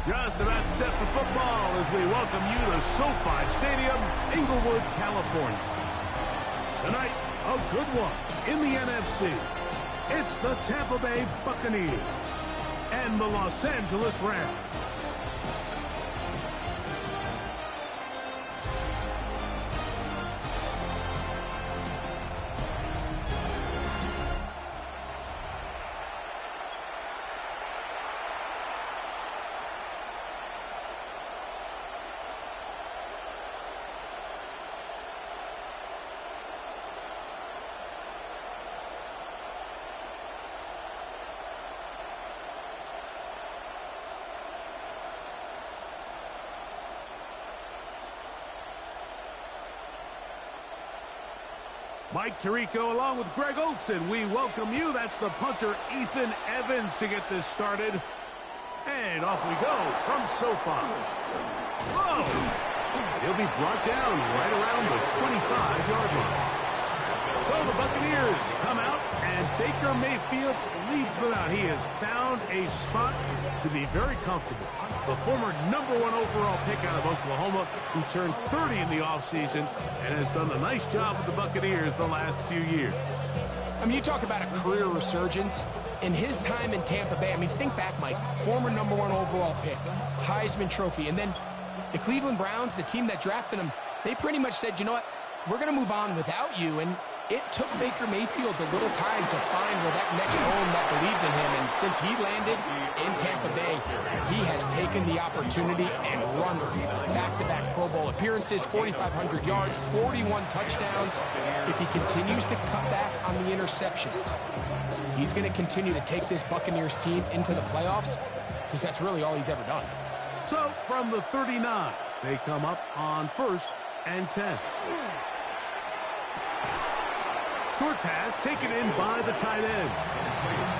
Just about set for football as we welcome you to SoFi Stadium, Inglewood, California. Tonight, a good one in the NFC. It's the Tampa Bay Buccaneers and the Los Angeles Rams. Mike Tirico along with Greg Olson. We welcome you. That's the punter, Ethan Evans, to get this started. And off we go from SoFi. Whoa! He'll be brought down right around the 25-yard line. So the Buccaneers come out, and Baker Mayfield leads them out. He has found a spot to be very comfortable. The former #1 overall pick out of Oklahoma, who turned 30 in the offseason and has done a nice job with the Buccaneers the last few years. I mean, you talk about a career resurgence. In his time in Tampa Bay, I mean, think back, Mike. Former #1 overall pick, Heisman Trophy, and then the Cleveland Browns, the team that drafted him, they pretty much said, you know what, we're going to move on without you. And it took Baker Mayfield a little time to find where that next home that believed in him. And since he landed in Tampa Bay, he has taken the opportunity and run back-to-back Pro Bowl appearances, 4,500 yards, 41 touchdowns. If he continues to cut back on the interceptions, he's going to continue to take this Buccaneers team into the playoffs, because that's really all he's ever done. So from the 39, they come up on 1st and 10. Short pass taken in by the tight end.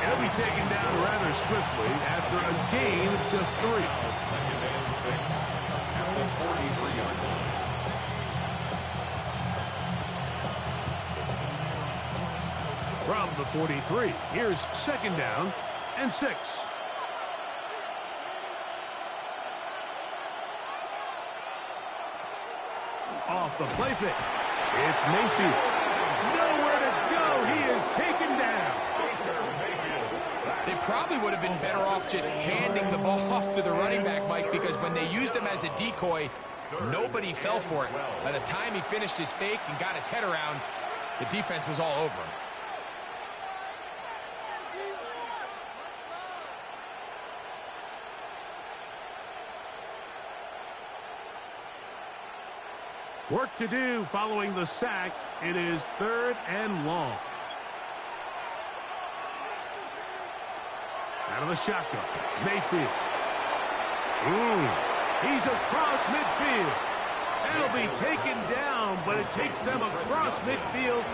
It'll be taken down rather swiftly after a gain of just 3. 2nd and 6 at the 43-yard line. From the 43, here's 2nd down and 6. Off the play fake, it's Mayfield. Nowhere to go. He is taken down. They probably would have been better off just handing the ball off to the running back, Mike, because when they used him as a decoy, nobody fell for it. By the time he finished his fake and got his head around, the defense was all over him. Work to do following the sack. It is 3rd and long. Out of the shotgun, Mayfield. He's across midfield. That'll be taken down, but it takes them across midfield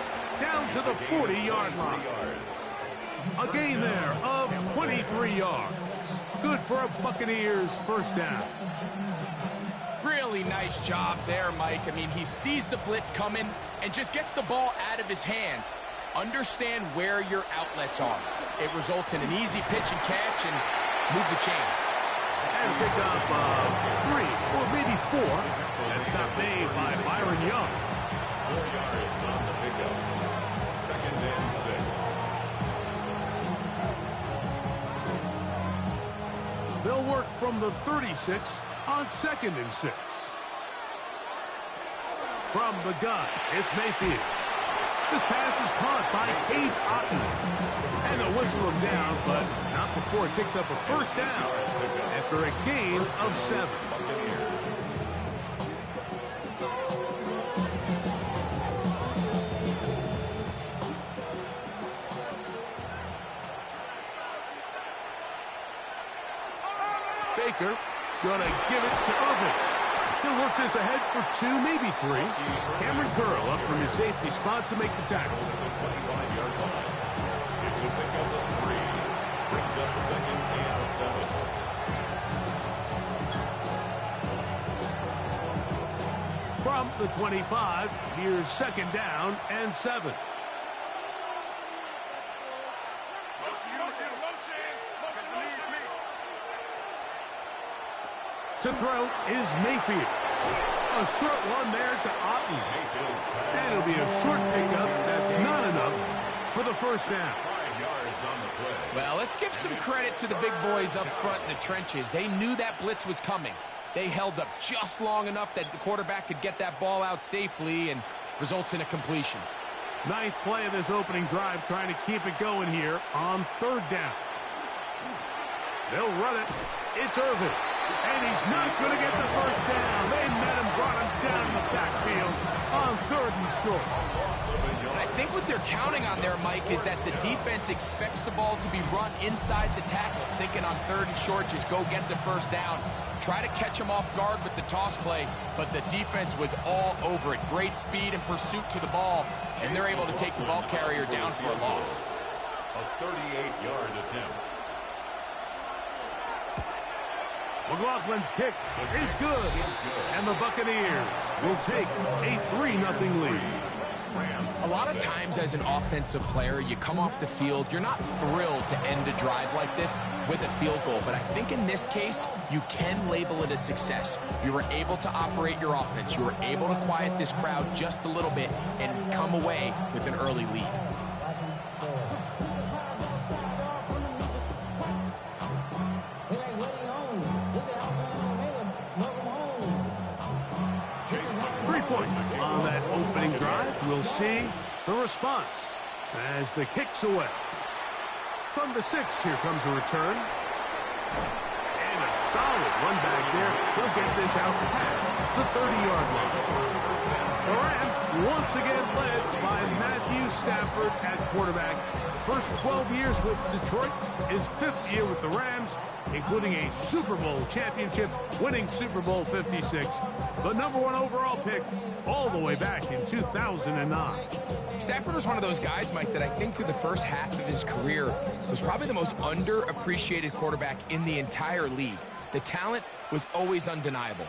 down to the 40-yard line. A gain there of 23 yards. Good for a Buccaneers 1st down. Really nice job there, Mike. I mean, he sees the blitz coming and just gets the ball out of his hands. Understand where your outlets are. It results in an easy pitch and catch and move the chains. And pick up 3 or maybe 4. That's not made by Byron Young. 4 yards on the pickup. 2nd and 6. They'll work from the 36 on 2nd and 6. From the gun, it's Mayfield. This pass is caught by Cade Otton. And they'll whistle him down, but not before it picks up a 1st down after a gain of 7. Baker gonna give it to Irvin. He'll work this ahead for 2, maybe 3. Cameron Curl up from his safety spot to make the tackle. The 25-yard line. It's a pickup of 3. Brings up 2nd and 7. From the 25, here's 2nd down and 7. To throw is Mayfield. A short one there to Otten. And it'll be a short pickup. That's not enough for the first down. 5 yards on the play. Well, let's give some credit to the big boys up front in the trenches. They knew that blitz was coming. They held up just long enough that the quarterback could get that ball out safely and results in a completion. Ninth play of this opening drive, trying to keep it going here on third down. They'll run it. It's Irvin. And he's not going to get the first down. They met him, brought him down in the backfield on third and short. And I think what they're counting on there, Mike, is that the defense expects the ball to be run inside the tackles, thinking on third and short, just go get the first down. Try to catch him off guard with the toss play, but the defense was all over it. Great speed and pursuit to the ball, and they're able to take the ball carrier down for a loss. A 38-yard attempt. McLaughlin's kick is good, and the Buccaneers will take a 3-0 lead. A lot of times as an offensive player, you come off the field, you're not thrilled to end a drive like this with a field goal, but I think in this case, you can label it a success. You were able to operate your offense. You were able to quiet this crowd just a little bit and come away with an early lead. On that opening drive, we'll see the response as the kick's away. From the 6, here comes a return. And a solid run back there. He'll get this out past the 30-yard line. The Rams once again led by Matthew Stafford at quarterback. First 12 years with Detroit, his 5th year with the Rams, including a Super Bowl championship, winning Super Bowl 56. The #1 overall pick all the way back in 2009. Stafford was one of those guys, Mike, that I think through the first half of his career was probably the most underappreciated quarterback in the entire league. The talent was always undeniable.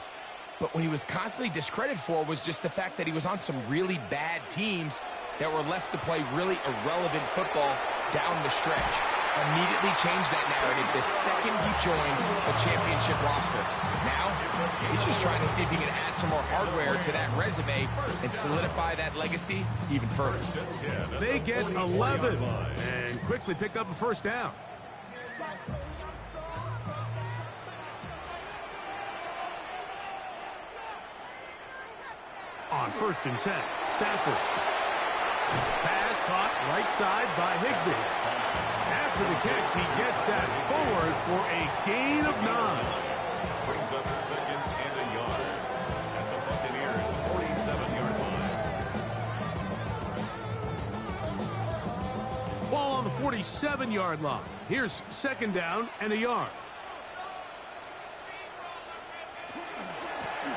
But when he was constantly discredited for was just the fact that he was on some really bad teams that were left to play really irrelevant football down the stretch. Immediately changed that narrative the second he joined the championship roster. Now, he's just trying to see if he can add some more hardware to that resume and solidify that legacy even further. They get 11 and quickly pick up a first down. On 1st and 10, Stafford. Pass caught right side by Higbee. After the catch, he gets that forward for a gain of 9. Brings up 2nd and a yard at the Buccaneers' 47-yard line. Ball on the 47-yard line. Here's 2nd down and a yard.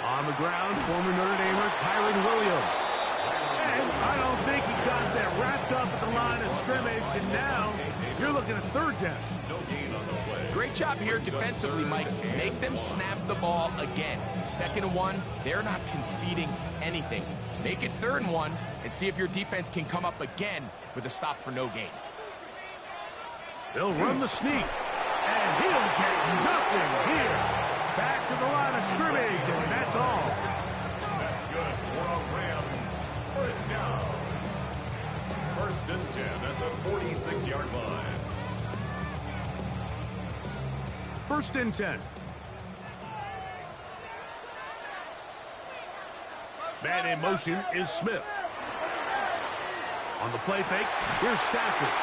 On the ground, former Notre Damer Kyron Williams. And I don't think he got that wrapped up at the line of scrimmage, and now you're looking at 3rd down. No gain on the play. Great job here defensively, Mike. Make them snap the ball again. 2nd and 1, they're not conceding anything. Make it 3rd and 1 and see if your defense can come up again with a stop for no gain. They'll run the sneak, and he'll get nothing here. Back to the line of scrimmage, and that's all. That's good for a Rams first down. 1st and 10 at the 46-yard line. 1st and 10. Man in motion is Smith. On the play fake, here's Stafford.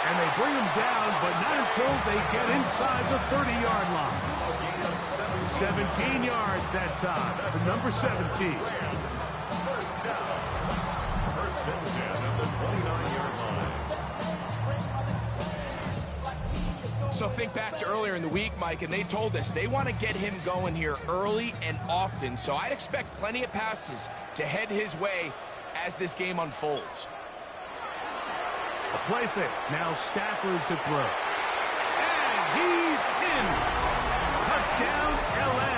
And they bring him down, but not until they get inside the 30-yard line. 17 yards that time for number 17. First down. 1st and 10 at the 29-yard line. So think back to earlier in the week, Mike, and they told us they want to get him going here early and often. So I'd expect plenty of passes to head his way as this game unfolds. A play fake. Now Stafford to throw. And he's in. Touchdown, L.A.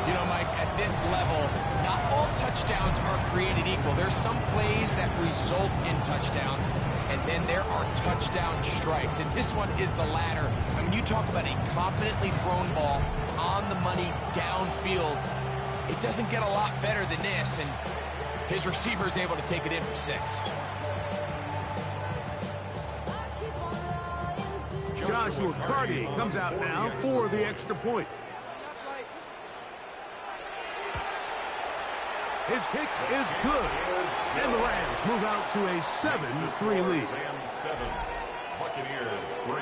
You know, Mike, at this level, not all touchdowns are created equal. There's some plays that result in touchdowns, and then there are touchdown strikes. And this one is the latter. I mean, you talk about a confidently thrown ball on the money downfield. It doesn't get a lot better than this, and his receiver is able to take it in for 6. Joshua Carty comes out now for the extra point. His kick is good. And the Rams move out to a 7-3 lead. Rams 7, Buccaneers 3.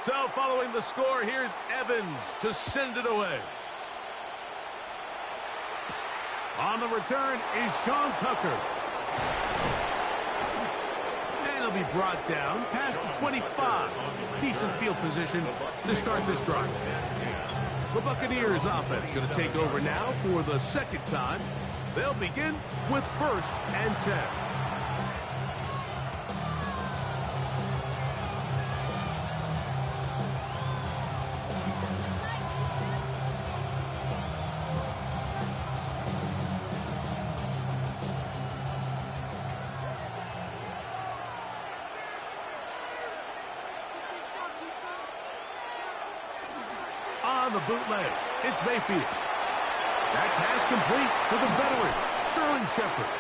So following the score, here's Evans to send it away. On the return is Sean Tucker. And he'll be brought down past the 25. Decent field position to start this drive. The Buccaneers offense going to take over now for the second time. They'll begin with 1st and 10. On the bootleg, it's Mayfield. That pass complete to the veteran, Sterling Shepard.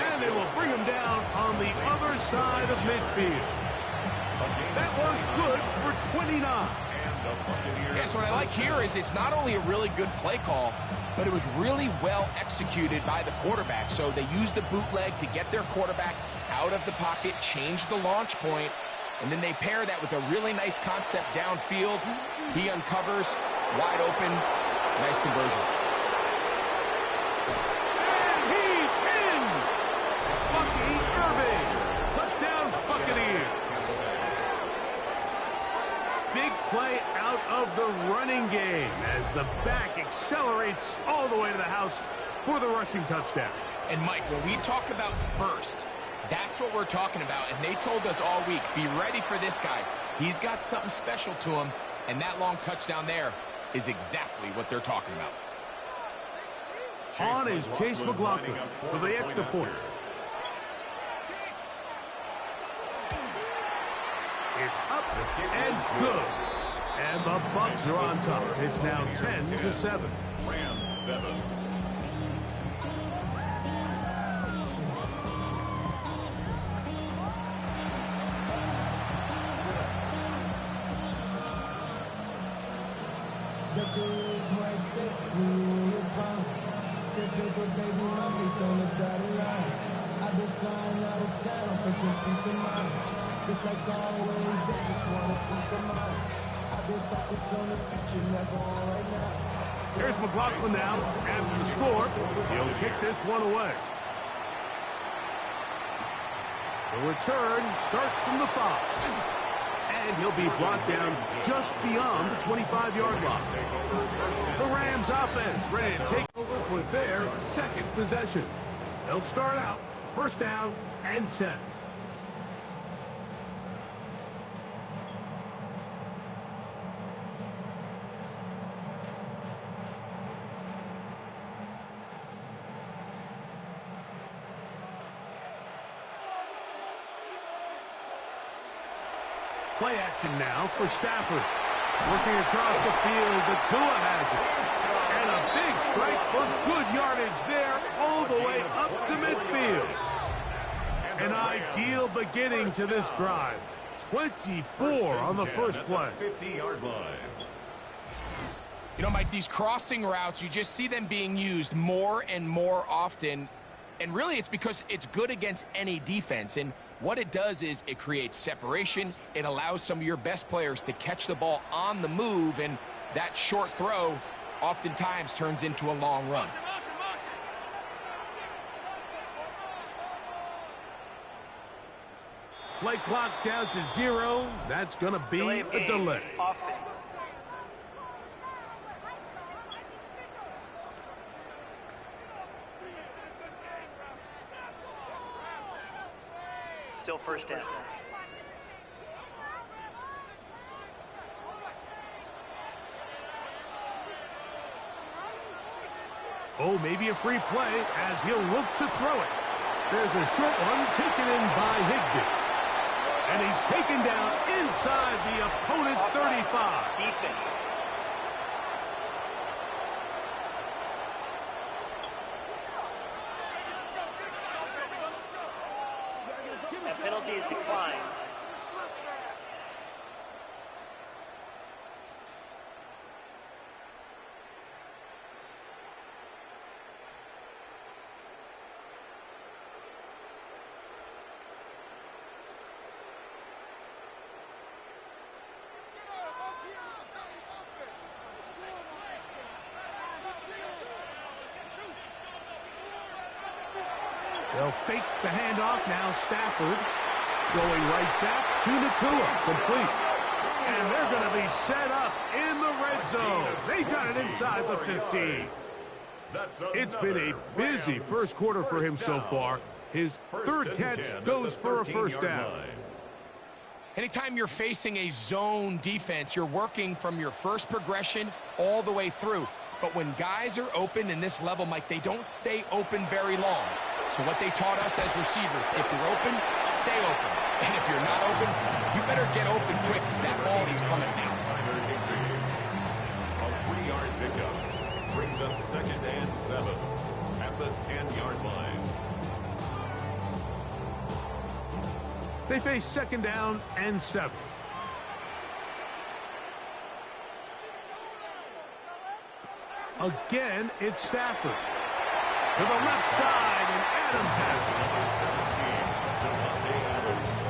And they will bring him down on the other side of midfield. That one good for 29. Yeah, so what I like here is it's not only a really good play call, but it was really well executed by the quarterback. So they used the bootleg to get their quarterback out of the pocket, change the launch point, and then they pair that with a really nice concept downfield. He uncovers, wide open, nice conversion. And he's in! Bucky Irving! Touchdown Buccaneers! Big play out of the running game as the back accelerates all the way to the house for the rushing touchdown. And Mike, when we talk about burst, that's what we're talking about, and they told us all week, be ready for this guy. He's got something special to him, and that long touchdown there is exactly what they're talking about. On is Chase McLaughlin for the extra point. It's up and good. And the Bucs are on top. It's now 10-7. Rams 7. Is my state, we will promise. The paper, baby, my face on the dotted line. I've been flying out of town for some peace of mind. It's like always, they just want a piece of mind. I've been focused on the future, never on right now. Here's McLaughlin now after the score. He'll kick this one away. The return starts from the 5. And he'll be brought down just beyond the 25-yard line. The Rams offense ready to take over for their second possession. They'll start out 1st down and 10. Play action now for Stafford. Working across the field, the Tua has it. And a big strike for good yardage there, all the way up to midfield. An ideal beginning to this drive. 24 on the first play. 50-yard line. You know, Mike, these crossing routes, you just see them being used more and more often. And really, it's because it's good against any defense. And what it does is it creates separation. It allows some of your best players to catch the ball on the move, and that short throw oftentimes turns into a long run. Play clock down to 0. That's going to be a delay. Offense. Still first down. Oh, maybe a free play as he'll look to throw it. There's a short one taken in by Higbee. And he's taken down inside the opponent's 35. Defense. That penalty is declined. They'll fake the handoff. Now Stafford going right back to Nakua. Complete. And they're going to be set up in the red zone. They've got it inside the 15. It's been a busy first quarter for him so far. His third catch goes for a first down. Anytime you're facing a zone defense, you're working from your first progression all the way through. But when guys are open in this level, Mike, they don't stay open very long. So what they taught us as receivers, if you're open, stay open. And if you're not open, you better get open quick because that ball is coming out. A 3-yard pickup brings up 2nd and 7 at the 10-yard line. They face 2nd down and 7. Again, it's Stafford. To the left side, and Adams has Number 17, Devontae Adams.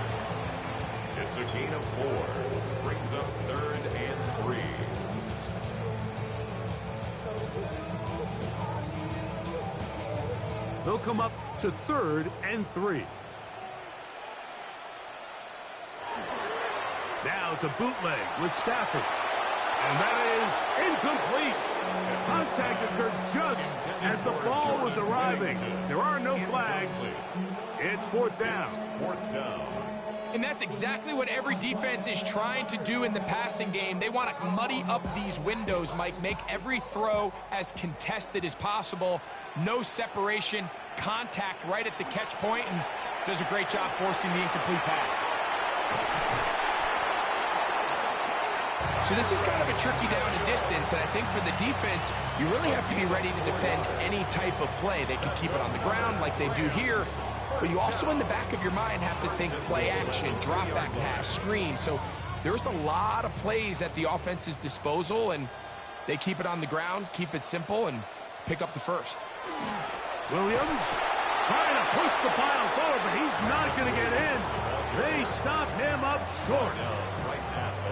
It's a gain of 4. Brings up 3rd and 3. They'll come up to 3rd and 3. Now it's a bootleg with Stafford. And that is incomplete. Contact occurred just as the ball was arriving. There are no flags. It's 4th down. 4th down. And that's exactly what every defense is trying to do in the passing game. They want to muddy up these windows, Mike, make every throw as contested as possible. No separation, contact right at the catch point, and does a great job forcing the incomplete pass. So this is kind of a tricky down and distance, and I think for the defense, you really have to be ready to defend any type of play. They can keep it on the ground like they do here, but you also in the back of your mind have to think play action, drop back pass, screen. So there's a lot of plays at the offense's disposal, and they keep it on the ground, keep it simple, and pick up the first. Williams trying to push the pile forward, but he's not going to get in. They stop him up short.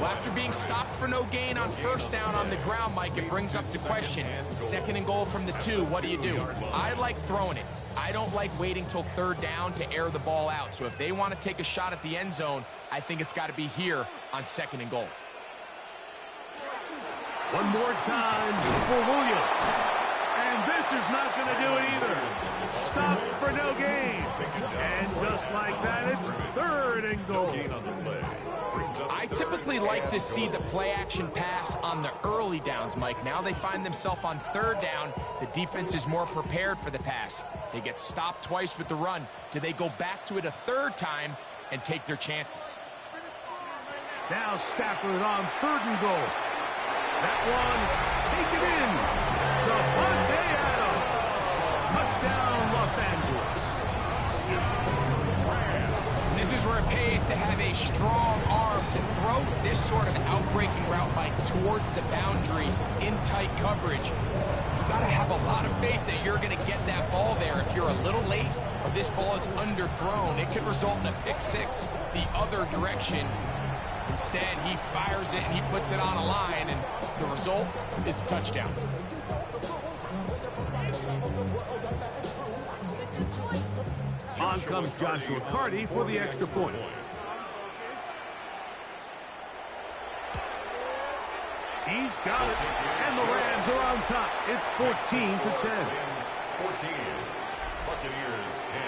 Well, after being stopped for no gain on first down on the ground, Mike, it brings up the question. 2nd and goal from the 2, what do you do? I like throwing it. I don't like waiting till 3rd down to air the ball out. So if they want to take a shot at the end zone, I think it's got to be here on 2nd and goal. One more time for Williams. And this is not going to do it either. Stop for no gain. And just like that, it's 3rd and goal. I typically like to see the play-action pass on the early downs, Mike. Now they find themselves on 3rd down. The defense is more prepared for the pass. They get stopped twice with the run. Do they go back to it a 3rd time and take their chances? Now Stafford on 3rd and goal. That one taken in. Devontae Adams. Touchdown, Los Angeles. This is where it pays to have a strong arm to throw this sort of outbreaking route, Mike, towards the boundary in tight coverage. You got to have a lot of faith that you're going to get that ball there. If you're a little late or this ball is underthrown, it could result in a pick 6 the other direction. Instead, he fires it and he puts it on a line, and the result is a touchdown. On comes Joshua Carty for the extra point. He's got it. And the Rams are on top. It's 14-10. 14. Buccaneers 10.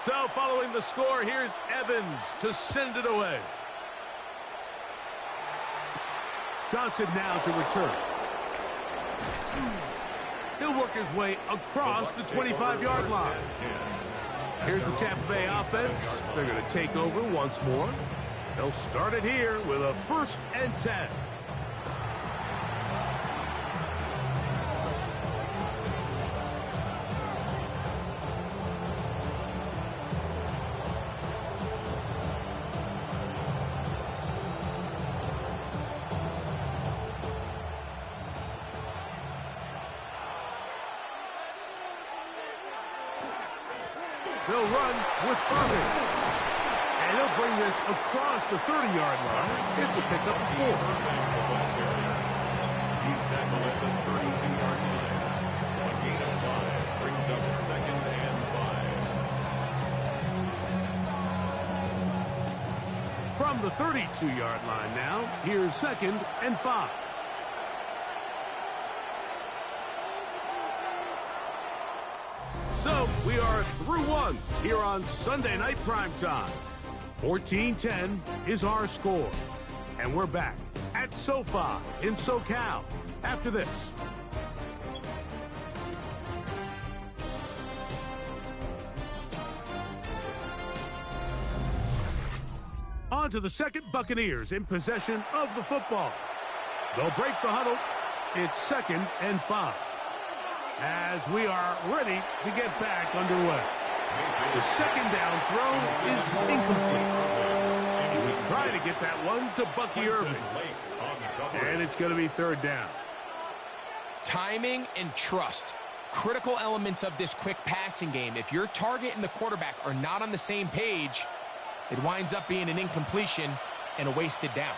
So following the score, here's Evans to send it away. Johnson now to return. He'll work his way across the 25-yard line. Here's the Tampa Bay offense. They're going to take over once more. They'll start it here with a 1st and 10. They'll run with Irving. And he'll bring this across the 30-yard line. It's a pickup of 4. He's tackled at the 32-yard line. A gain of 5 brings up 2nd and 5. From the 32-yard line now, here's 2nd and 5. So, we are through one here on Sunday Night Primetime. 14-10 is our score. And we're back at SoFi in SoCal after this. On to the 2nd, Buccaneers in possession of the football. They'll break the huddle. It's 2nd and 5. As we are ready to get back underway. The 2nd down throw is incomplete. He was trying to get that one to Bucky Irving. And it's going to be 3rd down. Timing and trust. Critical elements of this quick passing game. If your target and the quarterback are not on the same page, it winds up being an incompletion and a wasted down.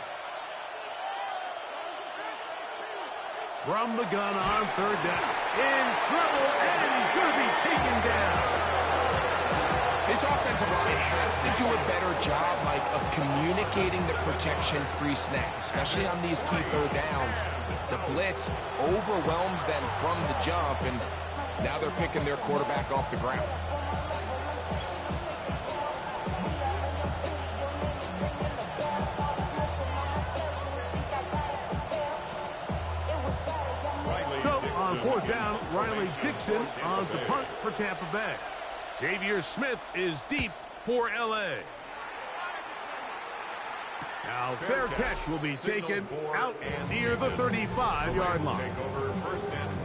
From the gun on 3rd down. In trouble, and he's going to be taken down. This offensive line has to do a better job, Mike, of communicating the protection pre-snap, especially on these key 3rd downs. The blitz overwhelms them from the jump, and now they're picking their quarterback off the ground. So, on 4th down, Riley Dixon on to punt for Tampa Bay. Xavier Smith is deep for L.A. Now, fair catch will be taken out near the 35-yard line.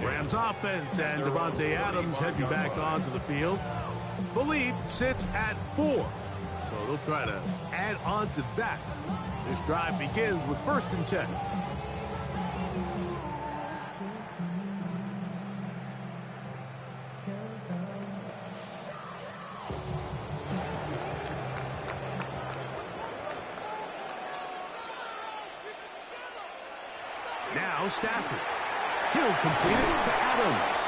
Rams offense and Devontae Adams heading back onto the field. The lead sits at 4. So they'll try to add on to that. This drive begins with 1st and 10. Now Stafford. He'll complete it to Adams.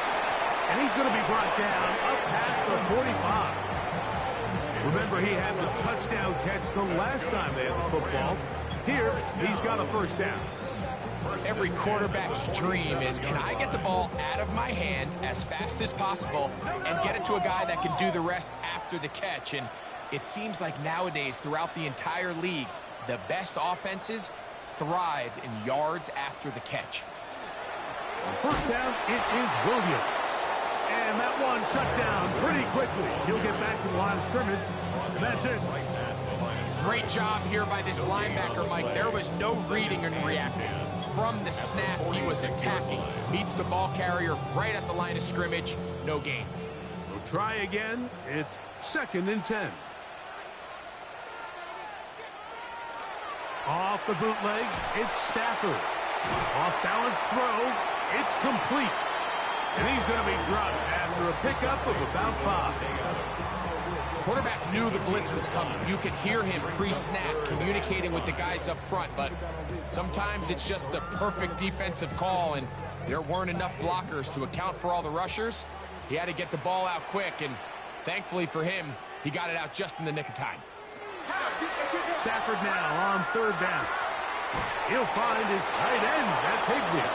And he's going to be brought down up past the 45. Remember, he had the touchdown catch the last time they had the football. Here, he's got a 1st down. Every quarterback's dream is, can I get the ball out of my hand as fast as possible and get it to a guy that can do the rest after the catch? And it seems like nowadays, throughout the entire league, the best offenses thrive in yards after the catch. On 1st down, it is Williams. And that one shut down pretty quickly. He'll get back to the line of scrimmage, and that's it. Great job here by this linebacker, Mike. There was no reading and reacting. From the snap, he was attacking. Meets the ball carrier right at the line of scrimmage. No gain. We'll try again. It's 2nd and 10. Off the bootleg, it's Stafford. Off-balance throw. It's complete. And he's going to be dropped after a pickup of about 5. Quarterback knew the blitz was coming. You could hear him pre-snap communicating with the guys up front, but sometimes it's just the perfect defensive call, and there weren't enough blockers to account for all the rushers. He had to get the ball out quick, and thankfully for him, he got it out just in the nick of time. Stafford now on 3rd down. He'll find his tight end. That's Higbee.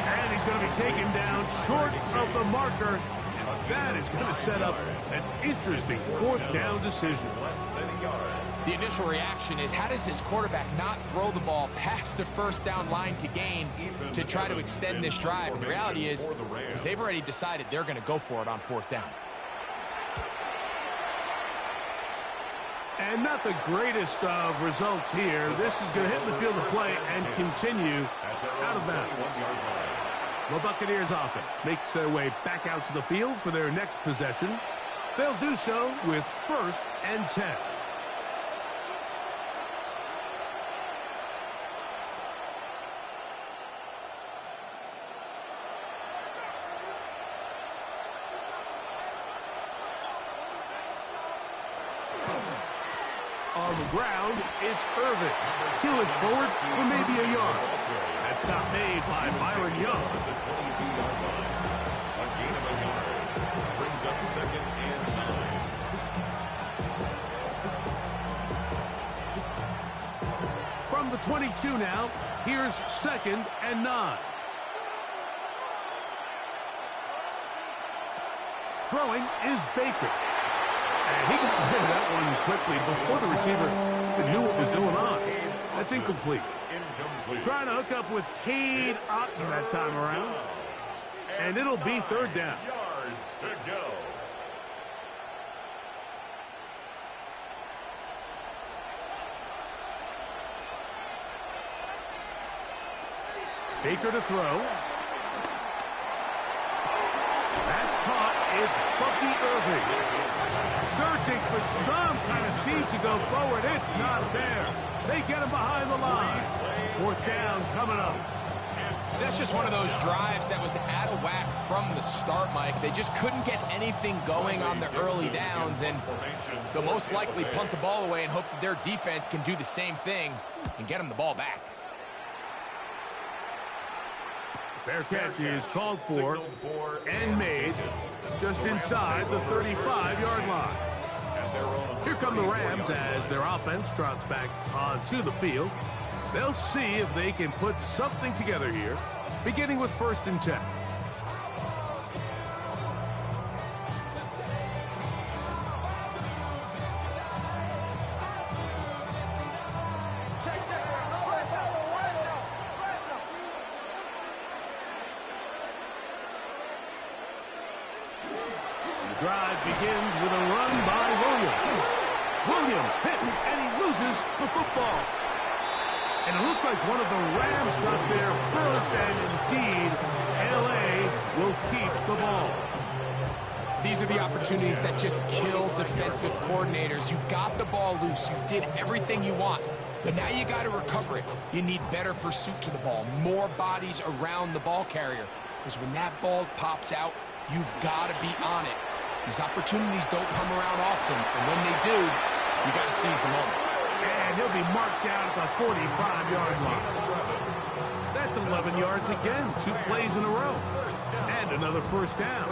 And he's going to be taken down short of the marker. And that is going to set up an interesting 4th down decision. The initial reaction is, how does this quarterback not throw the ball past the 1st down line to gain to try to extend this drive? And the reality is, because they've already decided they're going to go for it on 4th down. And not the greatest of results here. This is going to hit the field of play and continue out of bounds. The Buccaneers offense makes their way back out to the field for their next possession. They'll do so with 1st and 10. On the ground, it's Irvin. He'll look forward for maybe a yard. That's not made by Byron Young. The 22-yard line. A gain of a yard. Brings up 2nd and 9. From the 22 now, here's 2nd and 9. Throwing is Baker. And he can play that one quickly before the receiver even knew what was going on. That's incomplete. Trying to hook up with Cade Otton that time around. And it'll be 3rd down. Yards to go. Baker to throw. That's caught. It's Bucky Irving. Searching for some kind of seed to go forward. It's not there. They get him behind the line. 4th down coming up. That's just one of those drives that was out of whack from the start, Mike. They just couldn't get anything going on the early downs, and they'll most likely punt the ball away and hope that their defense can do the same thing and get them the ball back. Fair catch is called for and made just inside the 35-yard line. Here come the Rams as their offense trots back onto the field. They'll see if they can put something together here, beginning with 1st and 10. Drive begins with a run by Williams. Williams hit, and he loses the football. And it looked like one of the Rams got there first, and indeed, L.A. will keep the ball. These are the opportunities that just kill defensive coordinators. You got the ball loose. You did everything you want. But now you got to recover it. You need better pursuit to the ball, more bodies around the ball carrier. Because when that ball pops out, you've got to be on it. These opportunities don't come around often, and when they do, you got to seize the moment. And he'll be marked down at the 45-yard line. That's 11 yards again, 2 plays in a row. And another 1st down.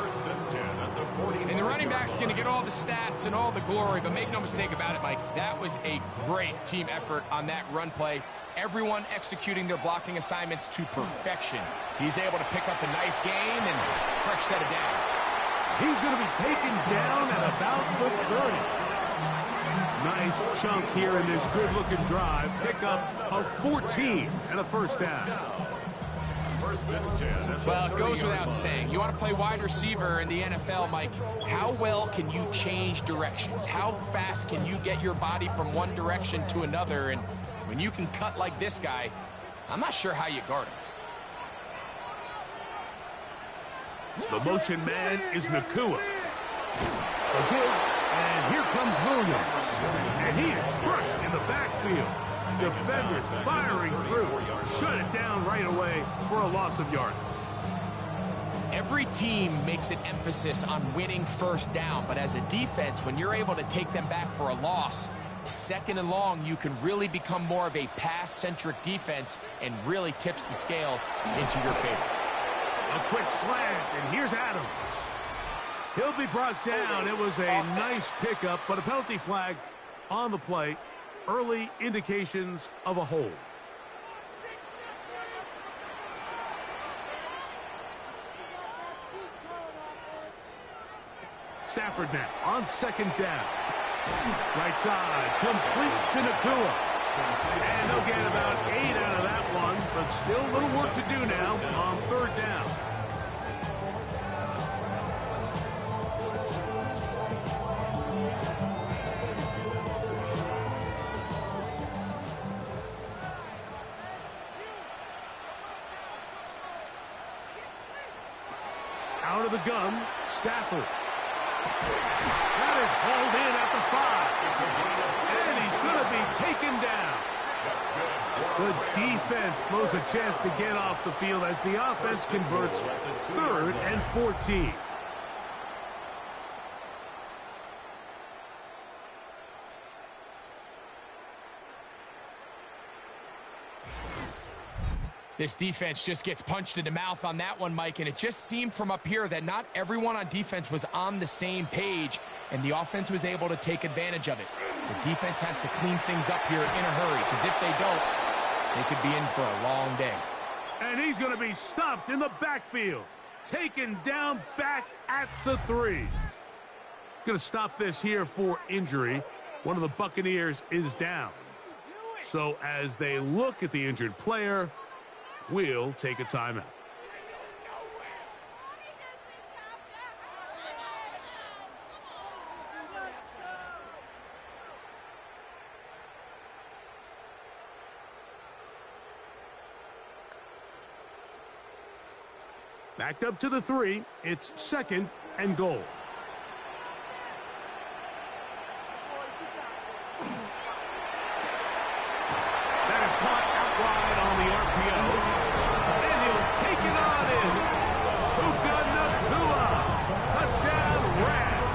And the running back's going to get all the stats and all the glory, but make no mistake about it, Mike, that was a great team effort on that run play. Everyone executing their blocking assignments to perfection. He's able to pick up a nice gain and fresh set of downs. He's going to be taken down at about the 30. Nice chunk here in this good-looking drive. Pick up a 14 and a 1st down. Well, it goes without saying. You want to play wide receiver in the NFL, Mike, how well can you change directions? How fast can you get your body from one direction to another? And when you can cut like this guy, I'm not sure how you guard him. The motion man is Nakua. A give, and here comes Williams. And he is crushed in the backfield. Defenders firing through. Shut it down right away for a loss of yardage. Every team makes an emphasis on winning first down, but as a defense, when you're able to take them back for a loss, second and long, you can really become more of a pass-centric defense and really tips the scales into your favor. A quick slant, and here's Adams. He'll be brought down. It was a nice pickup, but a penalty flag on the play. Early indications of a hold. Stafford now on second down. Right side, complete to Nakua. And they'll get about 8 out of that one, but still a little work to do now on third down. Out of the gun, Stafford. That is hauled in at the 5. And he's going to be taken down. The defense blows a chance to get off the field as the offense converts 3rd and 14. This defense just gets punched in the mouth on that one, Mike, and it just seemed from up here that not everyone on defense was on the same page, and the offense was able to take advantage of it. The defense has to clean things up here in a hurry, because if they don't, they could be in for a long day. And he's going to be stopped in the backfield, taken down back at the 3. Going to stop this here for injury. One of the Buccaneers is down. So as they look at the injured player, we'll take a timeout. Backed up to the 3. It's 2nd and goal. That is caught out wide on the RPO. And he'll take it on in. Buccaneers. Touchdown, Rams.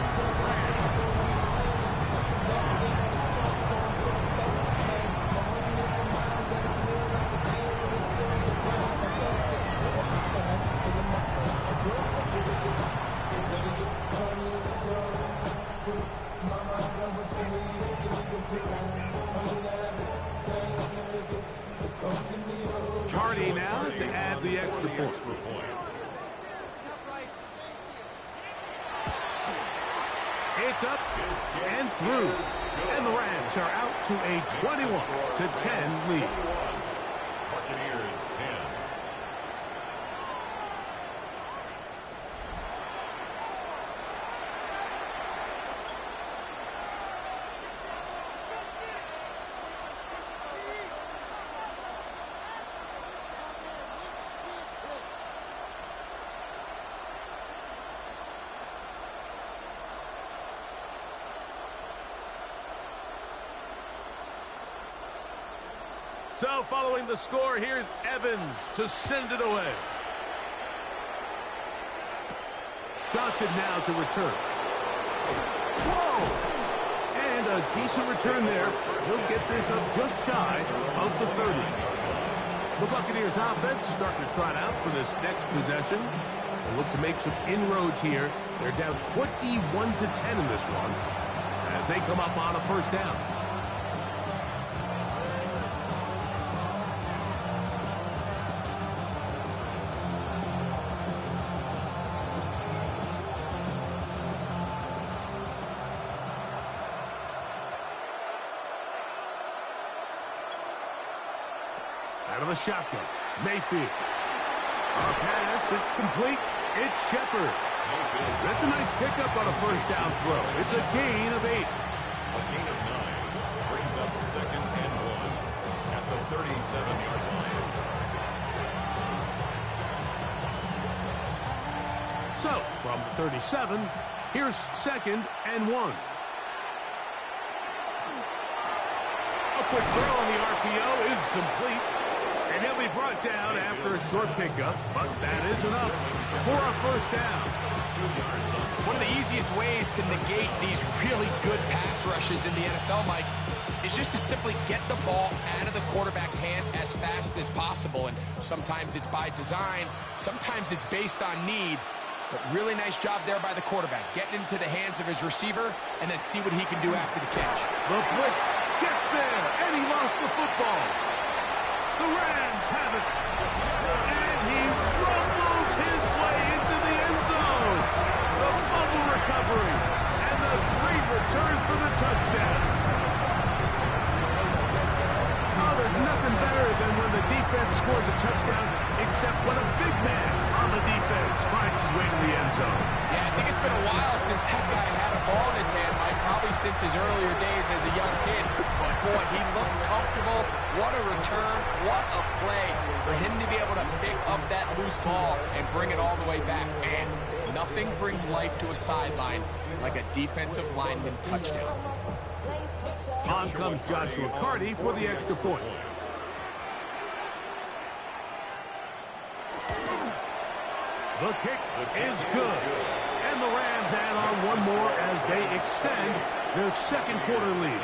Hardy now to add the extra point. It's up and through. And the Rams are out to a 21-10 lead. Buccaneers 10. So following the score, here's Evans to send it away. Johnson now to return. Whoa! And a decent return there. He'll get this up just shy of the 30. The Buccaneers offense starting to trot out for this next possession. They'll look to make some inroads here. They're down 21-10 in this one as they come up on a first down. Out of the shotgun, Mayfield. A pass, it's complete. It's Shepard. That's a nice pickup on a first down throw. It's a gain of 8. A gain of 9 brings up 2nd and 1 at the 37-yard line. So, from the 37, here's 2nd and 1. A quick throw on the RPO is complete. And he'll be brought down after a short pickup, but that is enough for a first down. One of the easiest ways to negate these really good pass rushes in the NFL, Mike, is just to simply get the ball out of the quarterback's hand as fast as possible. And sometimes it's by design, sometimes it's based on need. But really nice job there by the quarterback, getting into the hands of his receiver and then see what he can do after the catch. The blitz gets there, and he lost the football. The Rams have it. And he rumbles his way into the end zone. The fumble recovery and the great return for the touchdown. Oh, there's nothing better than when the defense scores a touchdown, except when a big man on the defense finds his way to the end zone. Yeah, I think it's been a while since that guy had a ball in his hand, Mike, probably since his earlier days as a young kid. But, boy, he looked comfortable. What a return. What a play for him to be able to pick up that loose ball and bring it all the way back. Man, nothing brings life to a sideline like a defensive lineman touchdown. On comes Joshua Carty for the extra point. The kick is good. And the Rams add on one more as they extend their second quarter lead.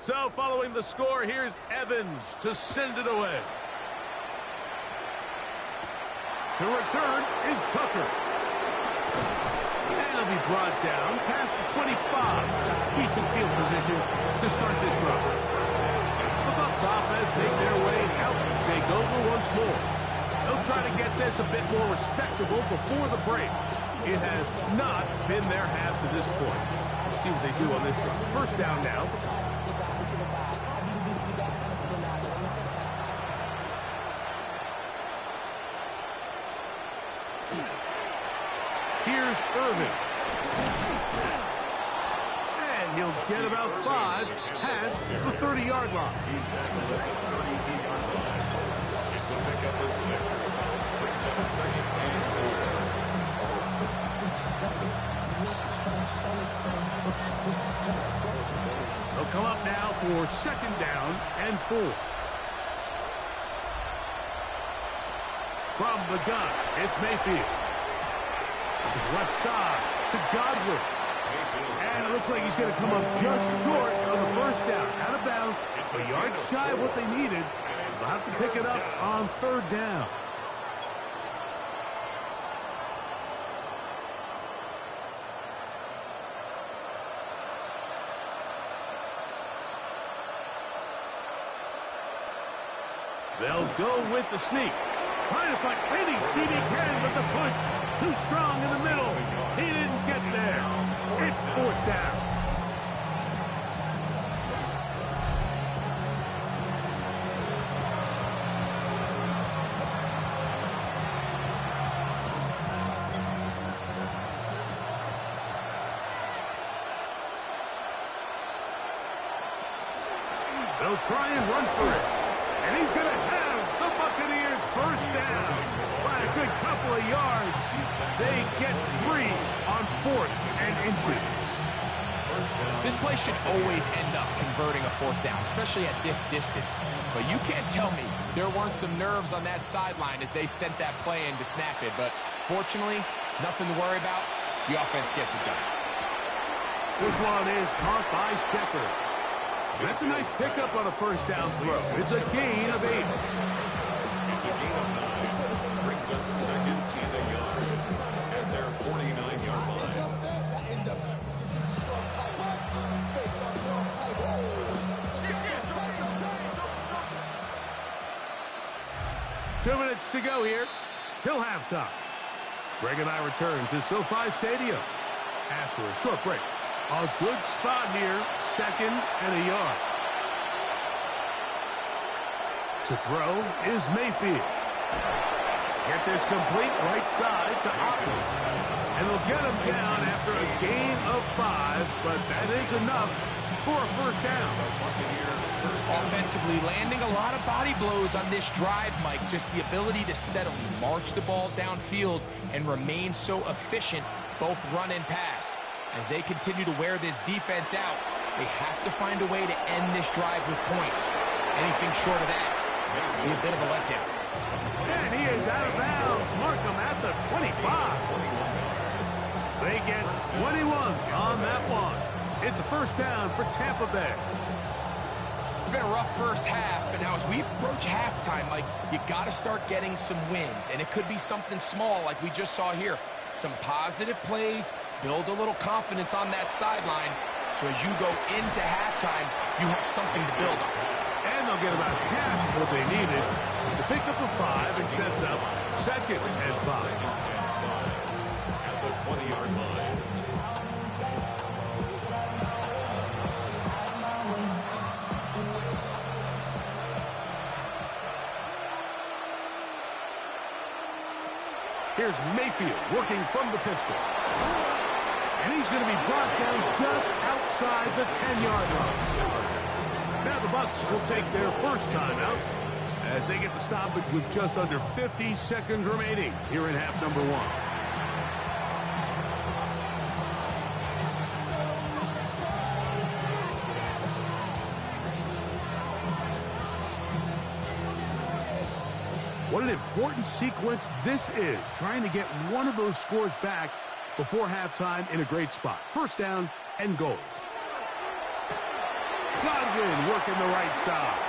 So, following the score, here's Evans to send it away. To return is Tucker. And he'll be brought down past the 25. Decent field position to start this drive. The Bucs offense make their way out and take over once more. They'll try to get this a bit more respectable before the break. It has not been their half to this point. Let's see what they do on this drive. First down now. Here's Irvin. And he'll get about 5 past the 30-yard line. It's a pickup of 6. Brings up a second and 4. They'll come up now for second down and 4. From the gun, it's Mayfield. To the left side, to Godwin. And it looks like he's going to come up just short of the first down. Out of bounds, a yard shy of what they needed. They'll have to pick it up on third down. They'll go with the sneak. Trying to find any seam he can, but the push too strong in the middle. He didn't get there. It's fourth down. They'll try and run for it. And he's going to have the Buccaneers first down by a good couple of yards. They get 3 on 4th and inches. This play should always end up converting a fourth down, especially at this distance. But you can't tell me there weren't some nerves on that sideline as they sent that play in to snap it. But fortunately, nothing to worry about. The offense gets it done. This one is caught by Shepard. That's a nice pickup on a first down throw. It's a gain of 8. It's a gain of 9. Brings up second and a yard at their 49-yard line. 2 minutes to go here till halftime. Greg and I return to SoFi Stadium after a short break. A good spot here, second and a yard. To throw is Mayfield. Get this complete right side to Oppie. And they'll get him down after a gain of 5, but that is enough for a first down. Offensively, landing a lot of body blows on this drive, Mike. Just the ability to steadily march the ball downfield and remain so efficient, both run and pass. As they continue to wear this defense out, they have to find a way to end this drive with points. Anything short of that will be a bit of a letdown. And he is out of bounds. Markham at the 25. They get 21 on that one. It's a first down for Tampa Bay. It's been a rough first half, but now as we approach halftime, Mike, you got to start getting some wins. And it could be something small like we just saw here. Some positive plays, build a little confidence on that sideline. So as you go into halftime, you have something to build on. And they'll get about half what they needed. It's a pickup of 5 and sets up 2nd and 5. At the 20-yard line. Here's Mayfield working from the pistol. And he's going to be brought down just outside the 10-yard line. Now the Bucs will take their first timeout as they get the stoppage with just under 50 seconds remaining here in half number 1. What an important sequence this is, trying to get one of those scores back before halftime in a great spot. First down and goal. Godwin working the right side.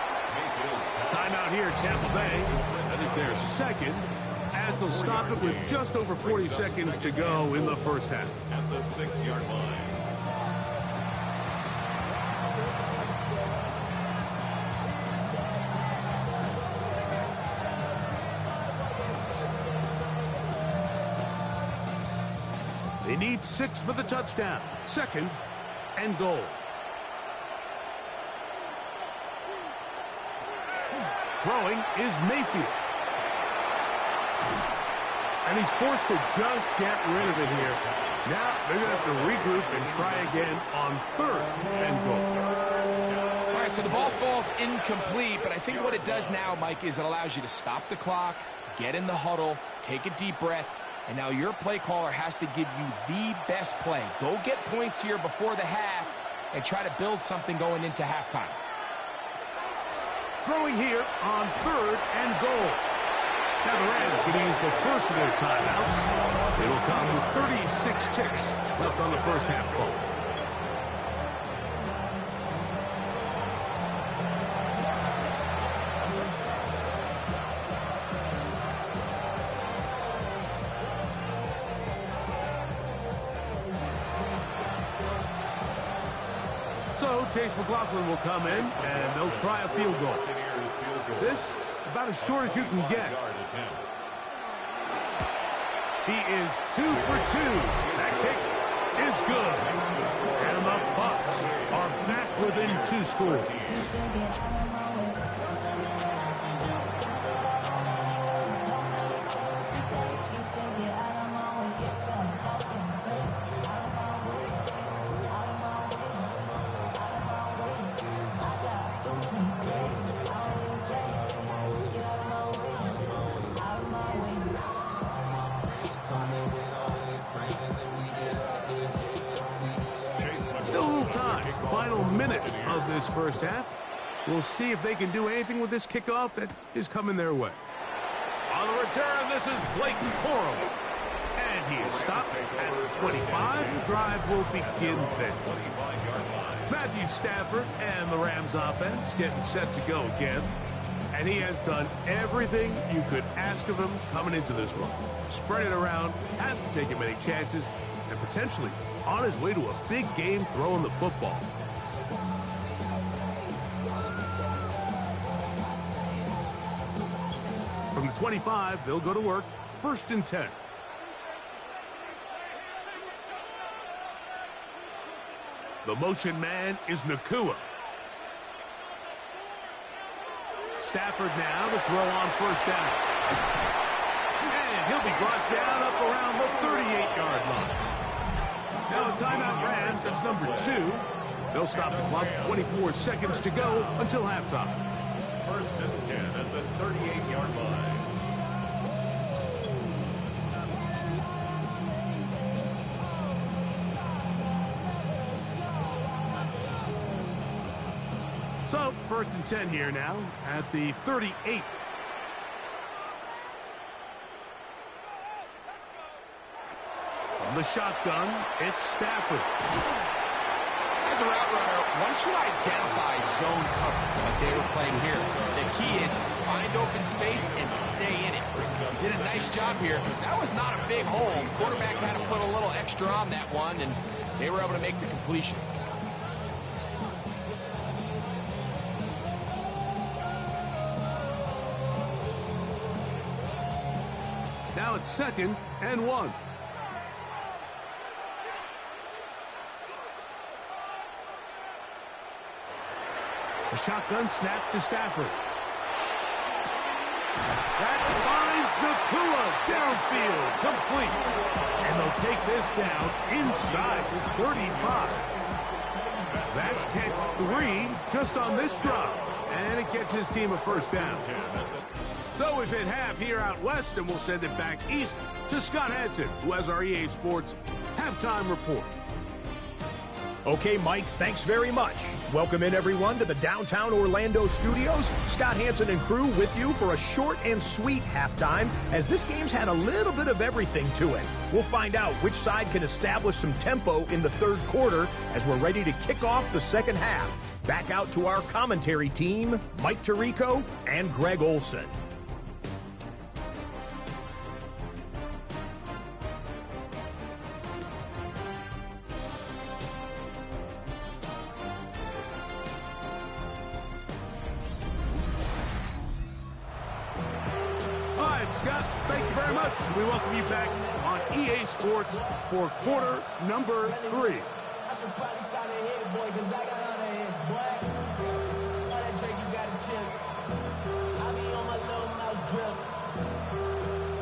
Timeout here, Tampa Bay. That is their second, as they'll stop it with just over 40 seconds to go in the first half. At the 6-yard line. They need 6 for the touchdown. Second and goal. Throwing is Mayfield. And he's forced to just get rid of it here. Now they're going to have to regroup and try again on 3rd and goal. All right, so the ball falls incomplete, but I think what it does now, Mike, is it allows you to stop the clock, get in the huddle, take a deep breath, and now your play caller has to give you the best play. Go get points here before the half and try to build something going into halftime. Throwing here on 3rd and goal. Now the Rams going to use the first of their timeouts. It'll come with 36 ticks left on the first half clock. So Chase McLaughlin will come in, and they'll try a field goal. This, about as short as you can get. He is 2 for 2. That kick is good. And the Bucs are back within 2 scores. Still a little time. Final minute of this first half. We'll see if they can do anything with this kickoff that is coming their way. On the return, this is Blake Corum. And he is stopped at 25. The drive will begin then. Matthew Stafford and the Rams offense getting set to go again. And he has done everything you could ask of him coming into this one. Spread it around, hasn't taken many chances, and potentially on his way to a big game throwing the football. From the 25, they'll go to work. 1st and 10. The motion man is Nakua. Stafford now to throw on first down. And he'll be brought down up around the 38-yard line. Now a timeout Rams, that's number 2. They'll stop the clock, 24 seconds to go until halftime. First and 10 at the 38-yard line. So, first and 10 here now at the 38. From the shotgun, it's Stafford. As a route runner, once you identify zone coverage like they were playing here, the key is find open space and stay in it. He did a nice job here because that was not a big hole. The quarterback had to put a little extra on that one, and they were able to make the completion. Now it's 2nd and 1. The shotgun snap to Stafford. That finds Nakua downfield, complete. And they'll take this down inside the 35. That's catch 3 just on this drive. And it gets his team a first down. So we've hit half here out west, and we'll send it back east to Scott Hanson, who has our EA Sports halftime report. Okay, Mike, thanks very much. Welcome in, everyone, to the downtown Orlando studios. Scott Hanson and crew with you for a short and sweet halftime, as this game's had a little bit of everything to it. We'll find out which side can establish some tempo in the third quarter as we're ready to kick off the second half. Back out to our commentary team, Mike Tirico and Greg Olson. Scott, thank you very much. We welcome you back on EA Sports for quarter number 3. I should probably sign a head, boy, because I got all the heads, boy. All that Drake, you got a chip. I be on my little mouse drip.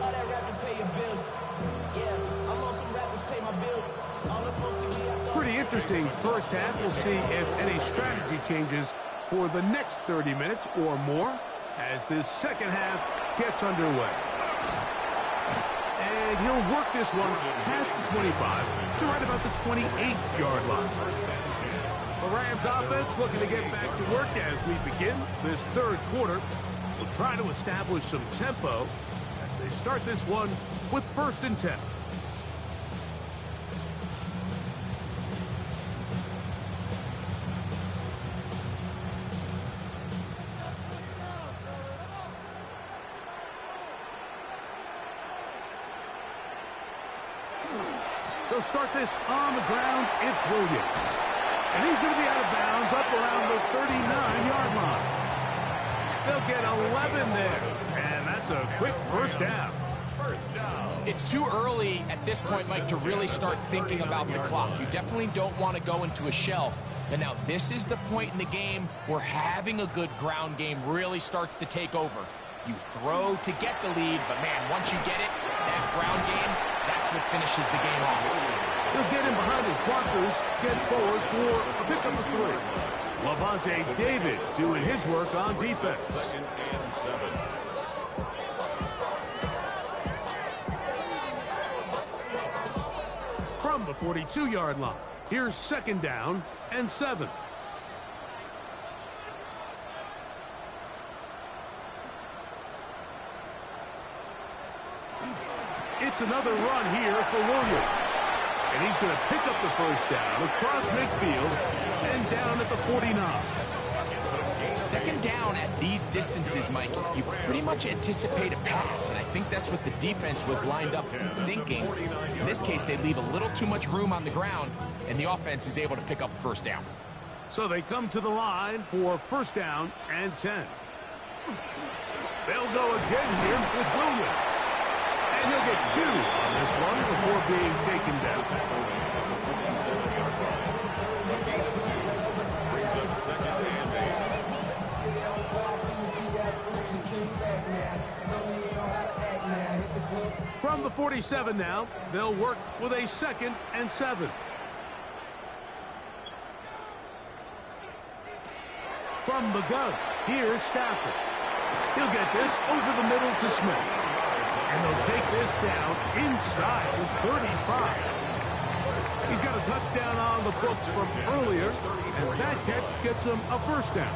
All that rapping, pay your bills. Yeah, I'm on some rappers, pay my bills. All up on TV, I thought... Pretty interesting first half. We'll see if any strategy changes for the next 30 minutes or more as this second half gets underway. And he'll work this one past the 25 to right about the 28th-yard line. The Rams offense looking to get back to work as we begin this third quarter. We'll try to establish some tempo as they start this one with 1st and 10. They'll start this on the ground. It's Williams. And he's going to be out of bounds up around the 39-yard line. They'll get 11 there. And that's a quick first down. First down. It's too early at this point, Mike, to really start thinking about the clock. You definitely don't want to go into a shell. But now this is the point in the game where having a good ground game really starts to take over. You throw to get the lead, but man, once you get it, that ground game, that's what finishes the game off. He'll get him behind his blockers, get forward for a pickup of 3. Levante David doing his work on defense. 2nd and 7. From the 42-yard line, here's 2nd down and 7. It's another run here for Williams. And he's going to pick up the first down across midfield and down at the 49. 2nd down at these distances, Mike, you pretty much anticipate a pass, and I think that's what the defense was lined up thinking. In this case, they leave a little too much room on the ground, and the offense is able to pick up a first down. So they come to the line for 1st down and 10. They'll go again here with Williams. And he'll get 2 on this one before being taken down. A gain of 2 brings up 2nd and 8. 47 now. They'll work with a 2nd and 7. From the gun, here's Stafford. He'll get this over the middle to Smith. And they'll take this down inside the 35. He's got a touchdown on the books from earlier, and that catch gets him a 1st down.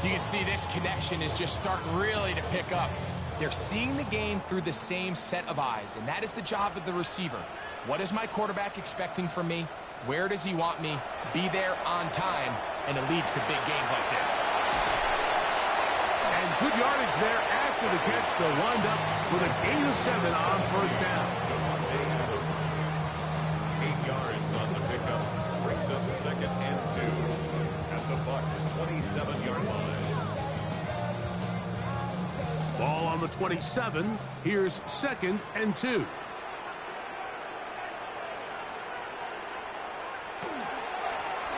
You can see this connection is just starting really to pick up. They're seeing the game through the same set of eyes, and that is the job of the receiver. What is my quarterback expecting from me? Where does he want me? Be there on time, and it leads to big gains like this. And good yardage there after the catch to wind up with a gain of 7 on 1st down. 8 yards on the pickup. Brings up 2nd and 2 at the Bucs' 27-yard line. Ball on the 27. Here's 2nd and 2.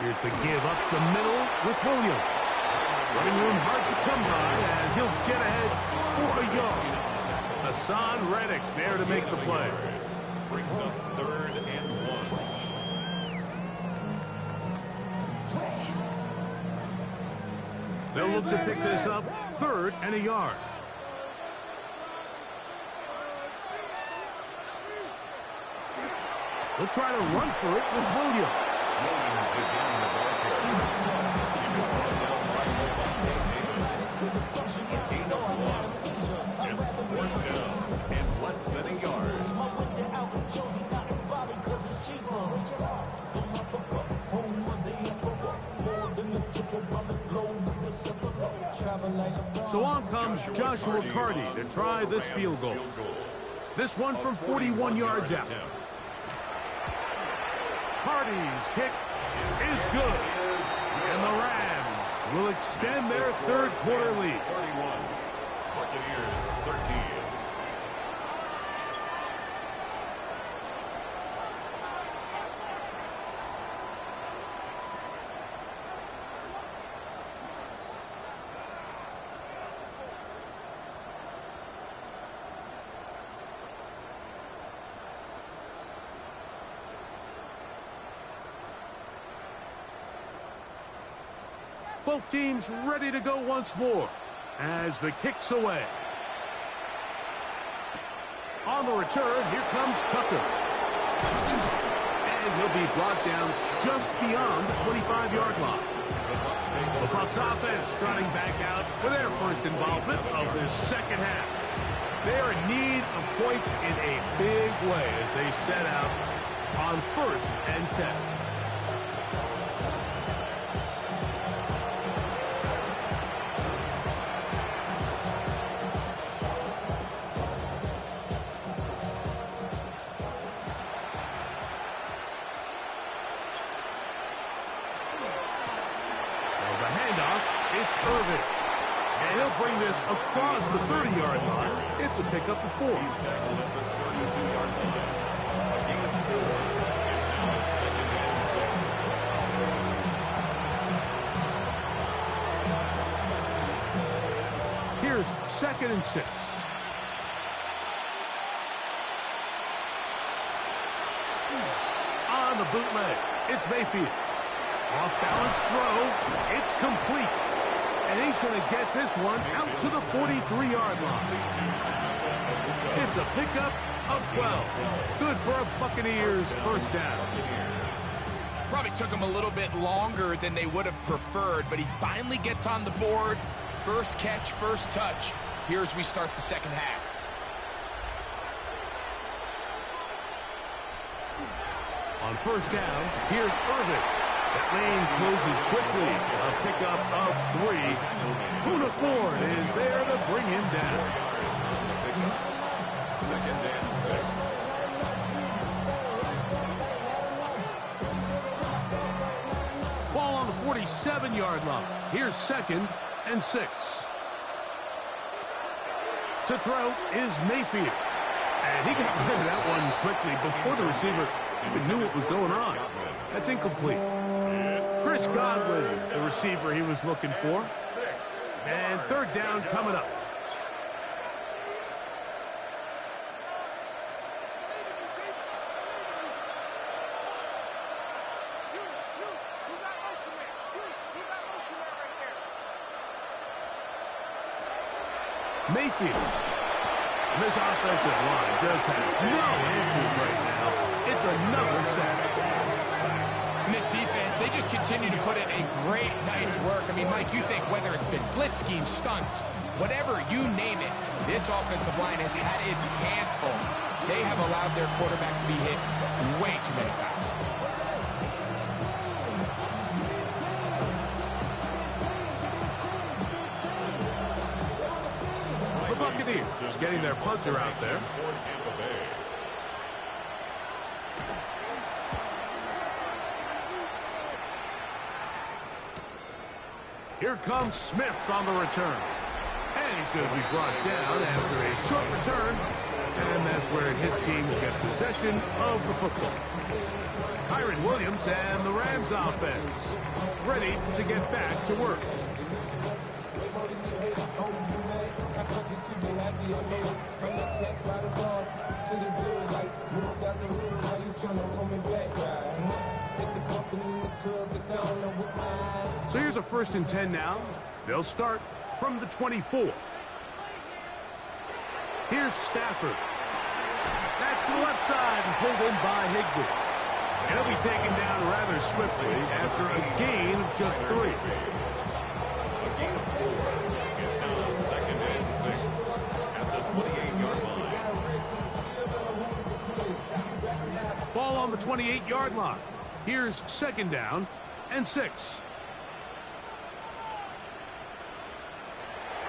Here's the give up the middle with Williams. Running room hard to come by as he'll get ahead for a yard. Hassan Reddick there to make the play. Brings up 3rd and 1. They'll look to pick this up 3rd and a yard. They'll try to run for it with Williams. Williams again in the ball carrier. He was brought down by a gain of 1. It's 4th down and less than a yard. So on comes Joshua Carty to try this field goal. This one from 41 yards out. Carty's kick is good. And the Rams will extend their 3rd quarter lead. 41. Buccaneers 13. Both teams ready to go once more as the kick's away. On the return, here comes Tucker. And he'll be brought down just beyond the 25-yard line. The Bucs offense trotting back out for their first involvement of this 2nd half. They're in need of points in a big way as they set out on 1st and 10. Bring this across the 30-yard line. It's a pickup of 4. He's tackled at the 32-yard line. A gain of 4. It's now 2nd and 6. Here's 2nd and 6. On the bootleg, it's Mayfield. Off-balance throw. It's complete. And he's going to get this one out to the 43-yard line. It's a pickup of 12. Good for a Buccaneers 1st down. Probably took him a little bit longer than they would have preferred, but he finally gets on the board. First catch, first touch. Here's we start the 2nd half. On 1st down, here's Irvin. That lane closes quickly. A pickup of 3. Poona Ford is there to bring him down. 2nd and 6. Ball on the 47-yard line. Here's 2nd and 6. To throw is Mayfield. And he got rid of that one quickly before the receiver even knew what was going on. That's incomplete. Chris Godwin, the receiver he was looking for. And 3rd down coming up. Mayfield. And this offensive line just has no answers right now. It's another sack. And this defense, they just continue to put in a great night's work. I mean, Mike, you think whether it's been blitz schemes, stunts, whatever you name it, this offensive line has had its hands full. They have allowed their quarterback to be hit way too many times. The Buccaneers just getting their punter out there. Here comes Smith on the return. And he's going to be brought down after a short return. And that's where his team will get possession of the football. Kyron Williams and the Rams offense ready to get back to work. So here's a 1st and 10 now. They'll start from the 24. Here's Stafford. Back to the left side and pulled in by Higbee. And he'll be taken down rather swiftly after a gain of just 3. A gain of 4. It's now 2nd and 6 at the 28-yard line. Ball on the 28-yard line. Here's 2nd down and 6.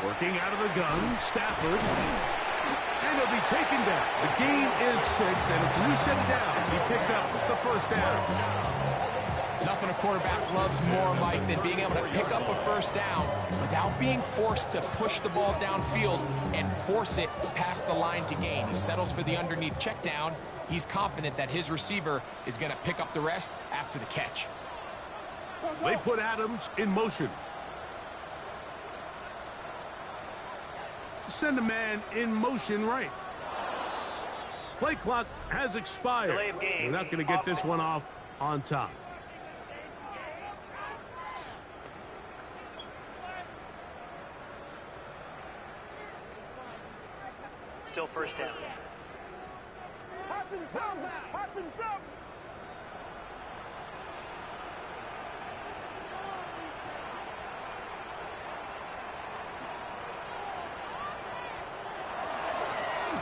Working out of the gun, Stafford. And he'll be taken down. The gain is 6, and it's a new set of downs. He picked up the 1st down. Nothing a quarterback loves more, Mike, than being able to pick up a 1st down without being forced to push the ball downfield and force it past the line to gain. He settles for the underneath check down. He's confident that his receiver is going to pick up the rest after the catch. They put Adams in motion. Send a man in motion right. Play clock has expired. Delay of game. We're not going to get this one off on time. Still 1st down.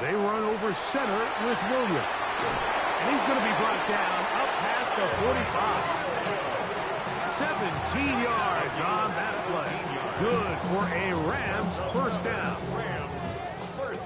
They run over center with Williams. And he's going to be brought down up past the 45. 17 yards on that play. Good for a Rams 1st down.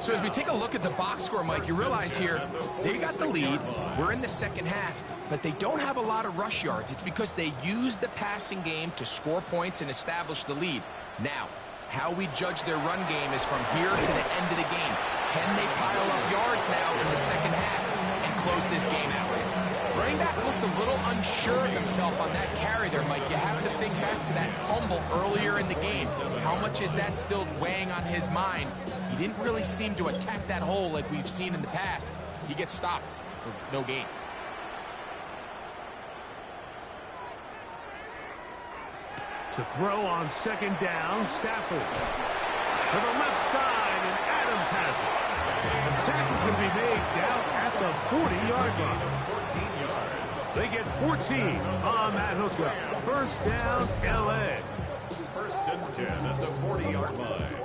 So as we take a look at the box score, Mike, you realize here they got the lead. We're in the 2nd half, but they don't have a lot of rush yards. It's because they use the passing game to score points and establish the lead. Now, how we judge their run game is from here to the end of the game. Can they pile up yards now in the 2nd half and close this game out? Running back looked a little unsure of himself on that carry there, Mike. You have to think back to that fumble earlier in the game. How much is that still weighing on his mind? He didn't really seem to attack that hole like we've seen in the past. He gets stopped for no gain. To throw on 2nd down, Stafford. To the left side, and Adams has it. The tackle's going to be made down at the 40-yard line. 14 yards. They get 14 on that hookup. 1st down, L.A. 1st and 10 at the 40-yard line.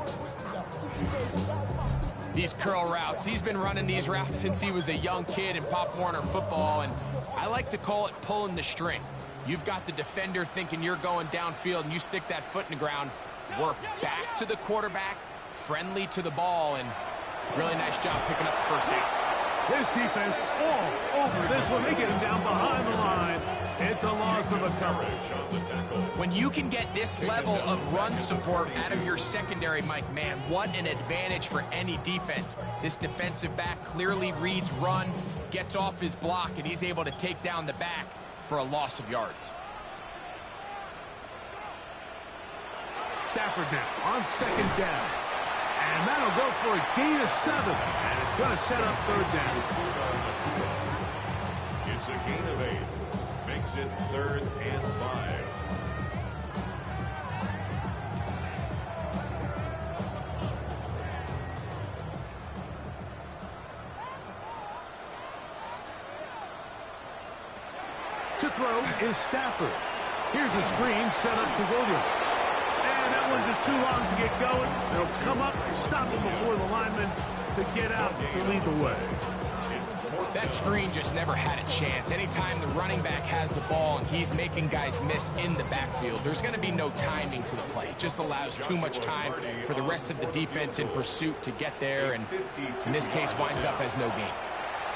These curl routes, he's been running these routes since he was a young kid in Pop Warner football, and I like to call it pulling the string. You've got the defender thinking you're going downfield, and you stick that foot in the ground, work back to the quarterback, friendly to the ball, and really nice job picking up the 1st down. This defense all over this one. They get him down behind the line. It's a loss of a coverage. When you can get this level of run support out of your secondary, Mike, man, what an advantage for any defense. This defensive back clearly reads run, gets off his block, and he's able to take down the back for a loss of yards. Stafford now on 2nd down. And that'll go for a gain of 7. And it's going to set up 3rd down. It's a gain of 8. Makes it 3rd and 5. To throw is Stafford. Here's a screen set up to Williams. And that one's just too long to get going. They'll come up and stop him before the lineman to get out to lead the way. That screen just never had a chance. Anytime the running back has the ball and he's making guys miss in the backfield, there's going to be no timing to the play. It just allows too much time for the rest of the defense in pursuit to get there, and in this case winds up as no gain.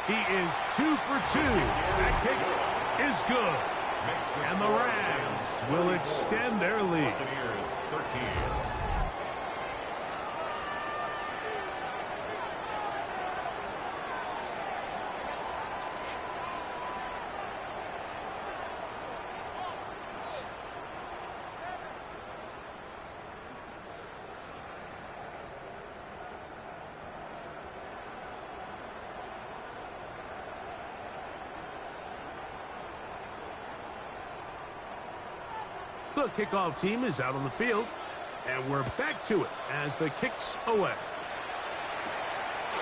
He is 2 for 2. That kick is good. And the Rams will extend their lead. Buccaneers 13. The kickoff team is out on the field, and we're back to it as the kick's away.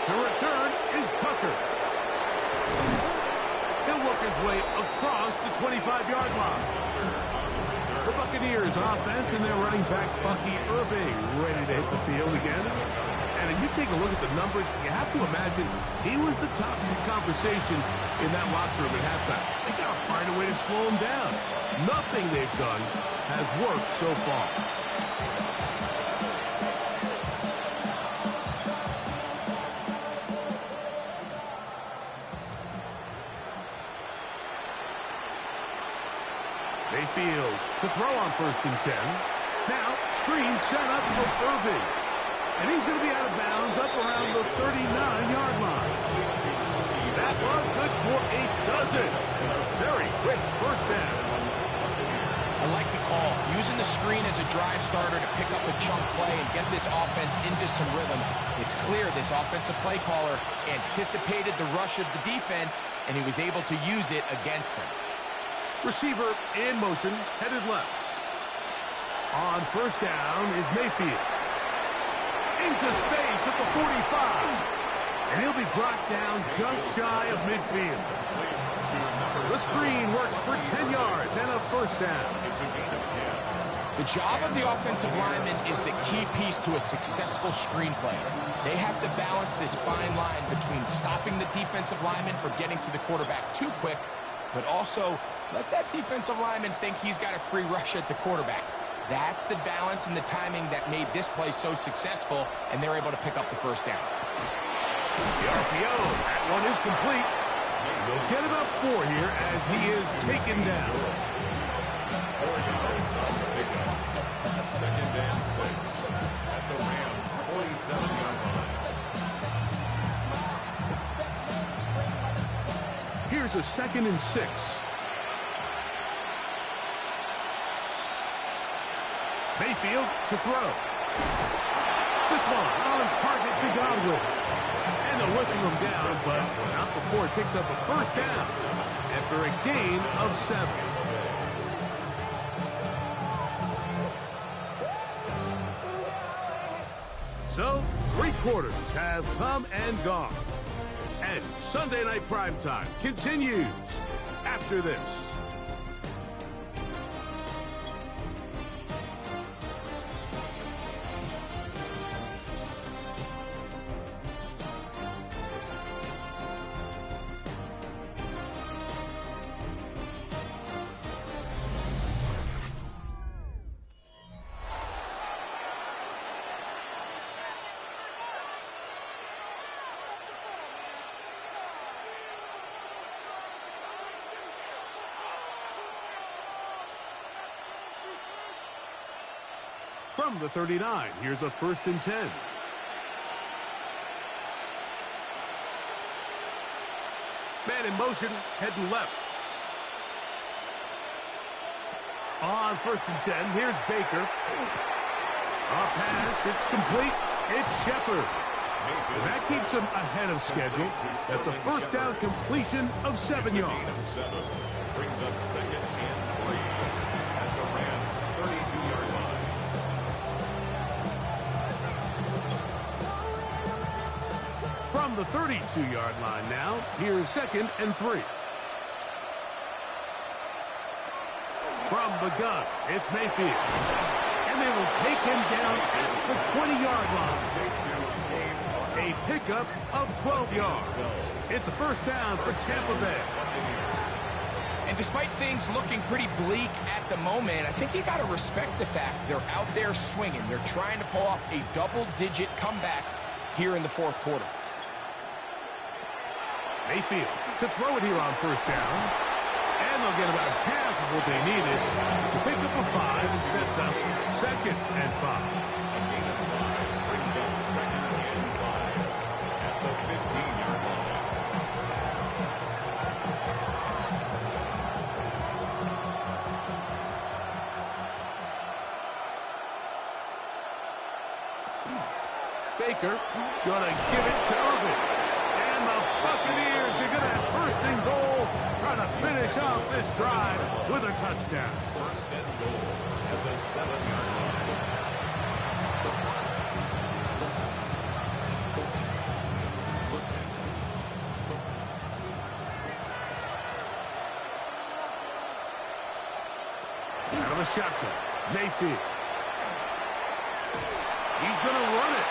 The return is Tucker. He'll work his way across the 25-yard line. The Buccaneers offense and their running back, Bucky Irving, ready to hit the field again. And as you take a look at the numbers, you have to imagine he was the top of the conversation in that locker room at halftime. They got to find a way to slow him down. Nothing they've done has worked so far. Mayfield to throw on 1st and 10. Now, screen set up for Irving. And he's going to be out of bounds up around the 39-yard line. That one good for a dozen. And a very quick first down. I like the call. Using the screen as a drive starter to pick up a chunk play and get this offense into some rhythm. It's clear this offensive play caller anticipated the rush of the defense, and he was able to use it against them. Receiver in motion, headed left. On 1st down is Mayfield. Into space at the 45. And he'll be brought down just shy of midfield. The screen works for 10 yards and a 1st down. The job of the offensive lineman is the key piece to a successful screenplay. They have to balance this fine line between stopping the defensive lineman from getting to the quarterback too quick, but also let that defensive lineman think he's got a free rush at the quarterback. That's the balance and the timing that made this play so successful, and they're able to pick up the 1st down. The RPO, that one is complete. They'll get about 4 here as he is taken down. 4 yards on the pickup. 2nd and 6 at the Rams 47-yard line. Here's a 2nd and 6. Mayfield to throw. This one on target to Godwin. And they'll whistle him down, but not before he picks up a 1st down after a gain of 7. So, 3 quarters have come and gone. And Sunday Night Primetime continues after this. From the 39, here's a 1st and 10. Man in motion, heading left. On 1st and 10, here's Baker. A pass, it's complete. It's Shepard. And that keeps him ahead of schedule. That's a 1st down completion of 7 yards. Brings up 2nd and 3 at the Rams 32-yard line. From the 32-yard line now, here's 2nd and 3. From the gun, it's Mayfield. And they will take him down at the 20-yard line. A pickup of 12 yards. It's a first down for Tampa Bay. And despite things looking pretty bleak at the moment, I think you got to respect the fact they're out there swinging. They're trying to pull off a double-digit comeback here in the fourth quarter. Mayfield to throw it here on first down. And they'll get about half of what they needed to pick up a 5 and sets up 2nd and 5. A gain of 5 brings up 2nd and 5 at the 15-yard line. Baker gonna give it to Irvin. And the Buccaneers are gonna have first and goal, trying to finish off this drive with a touchdown. First and goal at the 7-yard line. Out of the shotgun, Mayfield. He's gonna run it.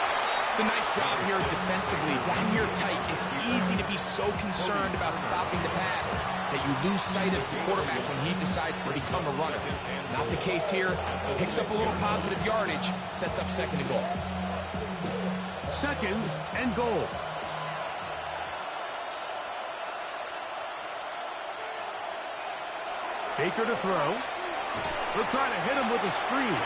It's a nice job here defensively. Down here tight, it's easy to be so concerned about stopping the pass that you lose sight of the quarterback when he decides to become a runner. Not the case here. Picks up a little positive yardage, sets up 2nd and goal. 2nd and goal. Baker to throw. They'll try to hit him with a screen.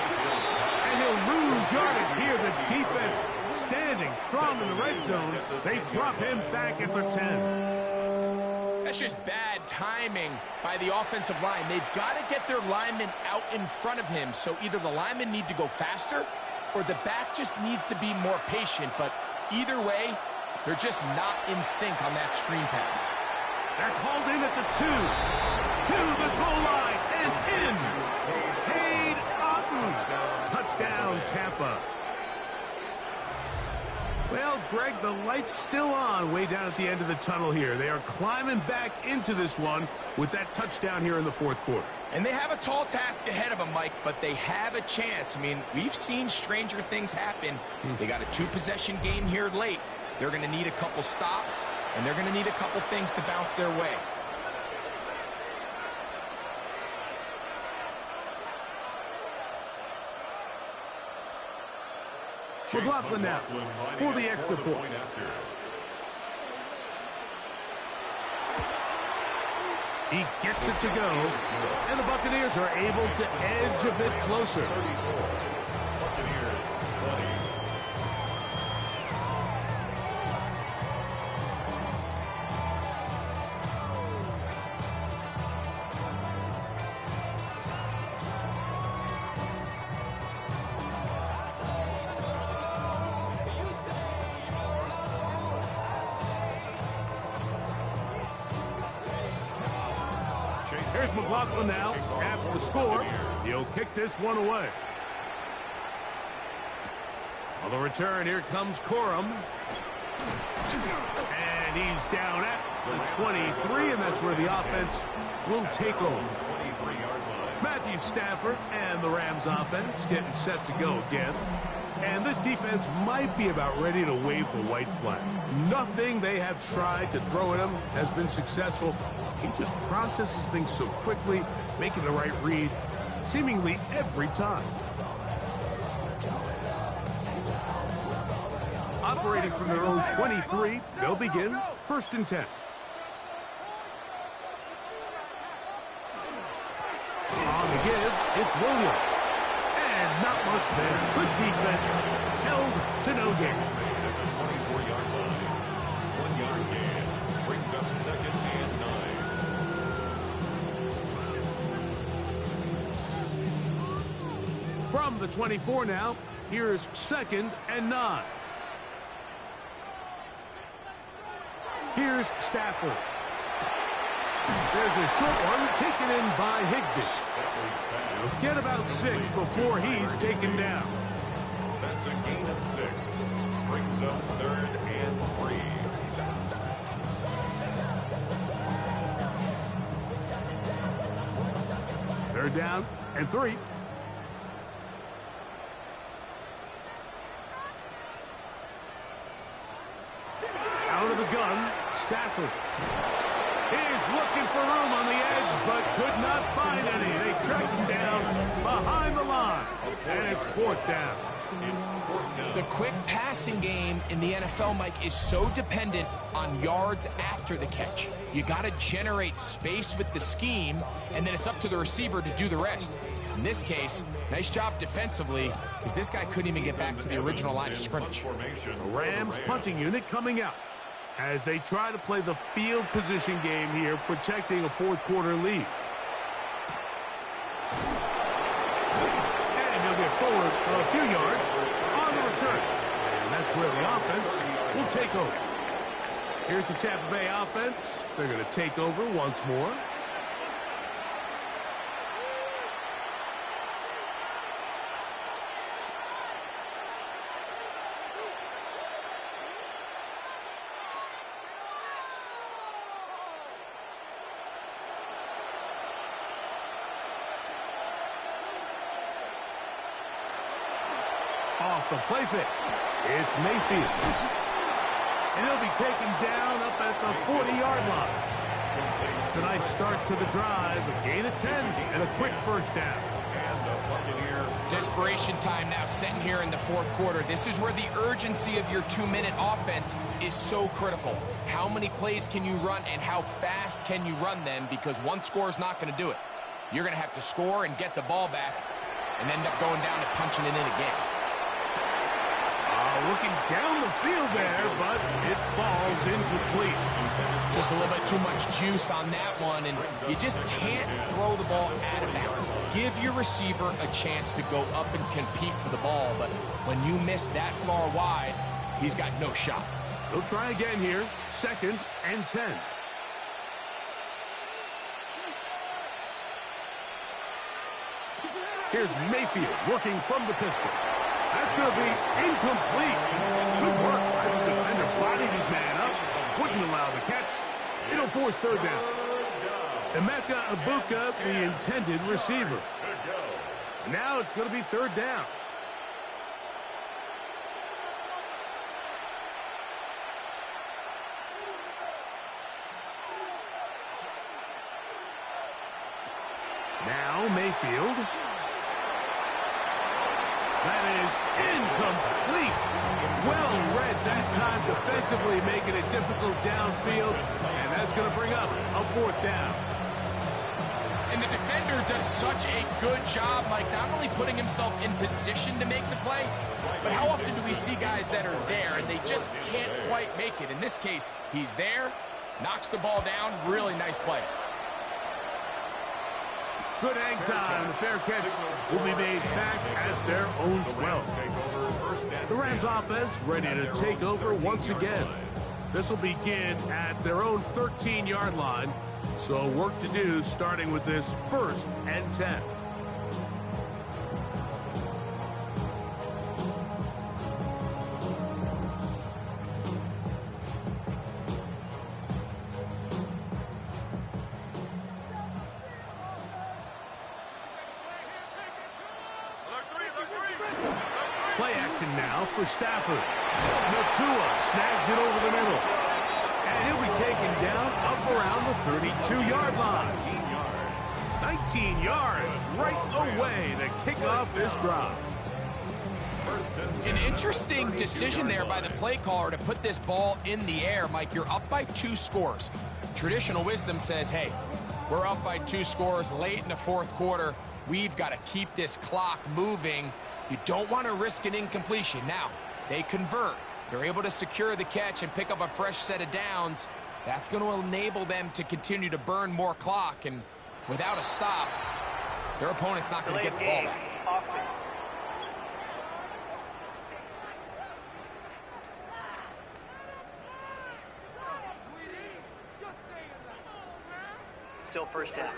And he'll lose yardage here. The defense standing strong in the red zone. They drop him back at the 10. That's just bad timing by the offensive line. They've got to get their linemen out in front of him. So either the linemen need to go faster or the back just needs to be more patient. But either way, they're just not in sync on that screen pass. That's hauled in at the 2. To the goal line and in. Cade Otton. Touchdown, Tampa. Well, Greg, the light's still on way down at the end of the tunnel here. They are climbing back into this one with that touchdown here in the fourth quarter. And they have a tall task ahead of them, Mike, but they have a chance. I mean, we've seen stranger things happen. They got a 2-possession game here late. They're going to need a couple stops, and they're going to need a couple things to bounce their way. McLaughlin now for the extra point. He gets it to go, and the Buccaneers are able to edge a bit closer. Buccaneers 20. Here's McLaughlin now. After the score, he'll kick this one away. On the return, here comes Corum. And he's down at the 23, and that's where the offense will take over. Matthew Stafford and the Rams offense getting set to go again. And this defense might be about ready to wave the white flag. Nothing they have tried to throw at him has been successful. He just processes things so quickly, making the right read, seemingly every time. Operating from their own 23, they'll begin 1st and 10. On the give, it's Williams. And not much there. Good defense. Held to no gain. At the 24-yard line. 1-yard gain. Brings up 2nd and 9. From the 24 now, here's 2nd and 9. Here's Stafford. There's a short one taken in by Higbee. He'll get about 6 before he's taken down. That's a gain of 6. Brings up 3rd and 3. Third down and 3. Out of the gun, Stafford. He's looking for room on the edge, but could not find any. They track him down behind the line, and it's 4th down. The quick passing game in the NFL, Mike, is so dependent on yards after the catch. You got to generate space with the scheme, and then it's up to the receiver to do the rest. In this case, nice job defensively, because this guy couldn't even get back to the original line of scrimmage. The Rams punting unit coming out as they try to play the field position game here, protecting a 4th quarter lead. And he'll get forward a few yards on the return. And that's where the offense will take over. Here's the Tampa Bay offense. They're going to take over once more. Off the play fake. It's Mayfield. And he'll be taken down up at the 40-yard line. It's a nice start to the drive. A gain of 10 and a quick first down. And the Buccaneer. Desperation time now setting here in the 4th quarter. This is where the urgency of your 2-minute offense is so critical. How many plays can you run and how fast can you run them? Because one score is not going to do it. You're going to have to score and get the ball back and end up going down and punching it in again. Looking down the field there, but it falls incomplete. Just a little bit too much juice on that one, and you just can't throw the ball out of bounds. Give your receiver a chance to go up and compete for the ball, but when you miss that far wide, he's got no shot. He'll try again here, 2nd and 10. Here's Mayfield working from the pistol. That's going to be incomplete. Good work by the defender. Bodied his man up. Wouldn't allow the catch. It'll force 3rd down. Emeka Ibuka, the intended receiver. Now it's going to be 3rd down. Now Mayfield. That is incomplete. Well read that time defensively, making it difficult downfield, and that's going to bring up a 4th down. And the defender does such a good job, like not only putting himself in position to make the play, but how often do we see guys that are there and they just can't quite make it? In this case, he's there, knocks the ball down, really nice play. Good hang time. The fair catch will be made back at their own 12. The Rams offense ready to take over once again. This will begin at their own 13-yard line. So work to do starting with this 1st and 10. Play action now for Stafford. Nakua snags it over the middle. And he'll be taken down up around the 32-yard line. 19 yards right away to kick off this drive. An interesting decision there by the play caller to put this ball in the air. Mike, you're up by 2 scores. Traditional wisdom says, hey, we're up by 2 scores late in the 4th quarter. We've got to keep this clock moving. You don't want to risk an incompletion. Now, they convert. They're able to secure the catch and pick up a fresh set of downs. That's going to enable them to continue to burn more clock. And without a stop, their opponent's not going to get the ball back. Offense. Still 1st down.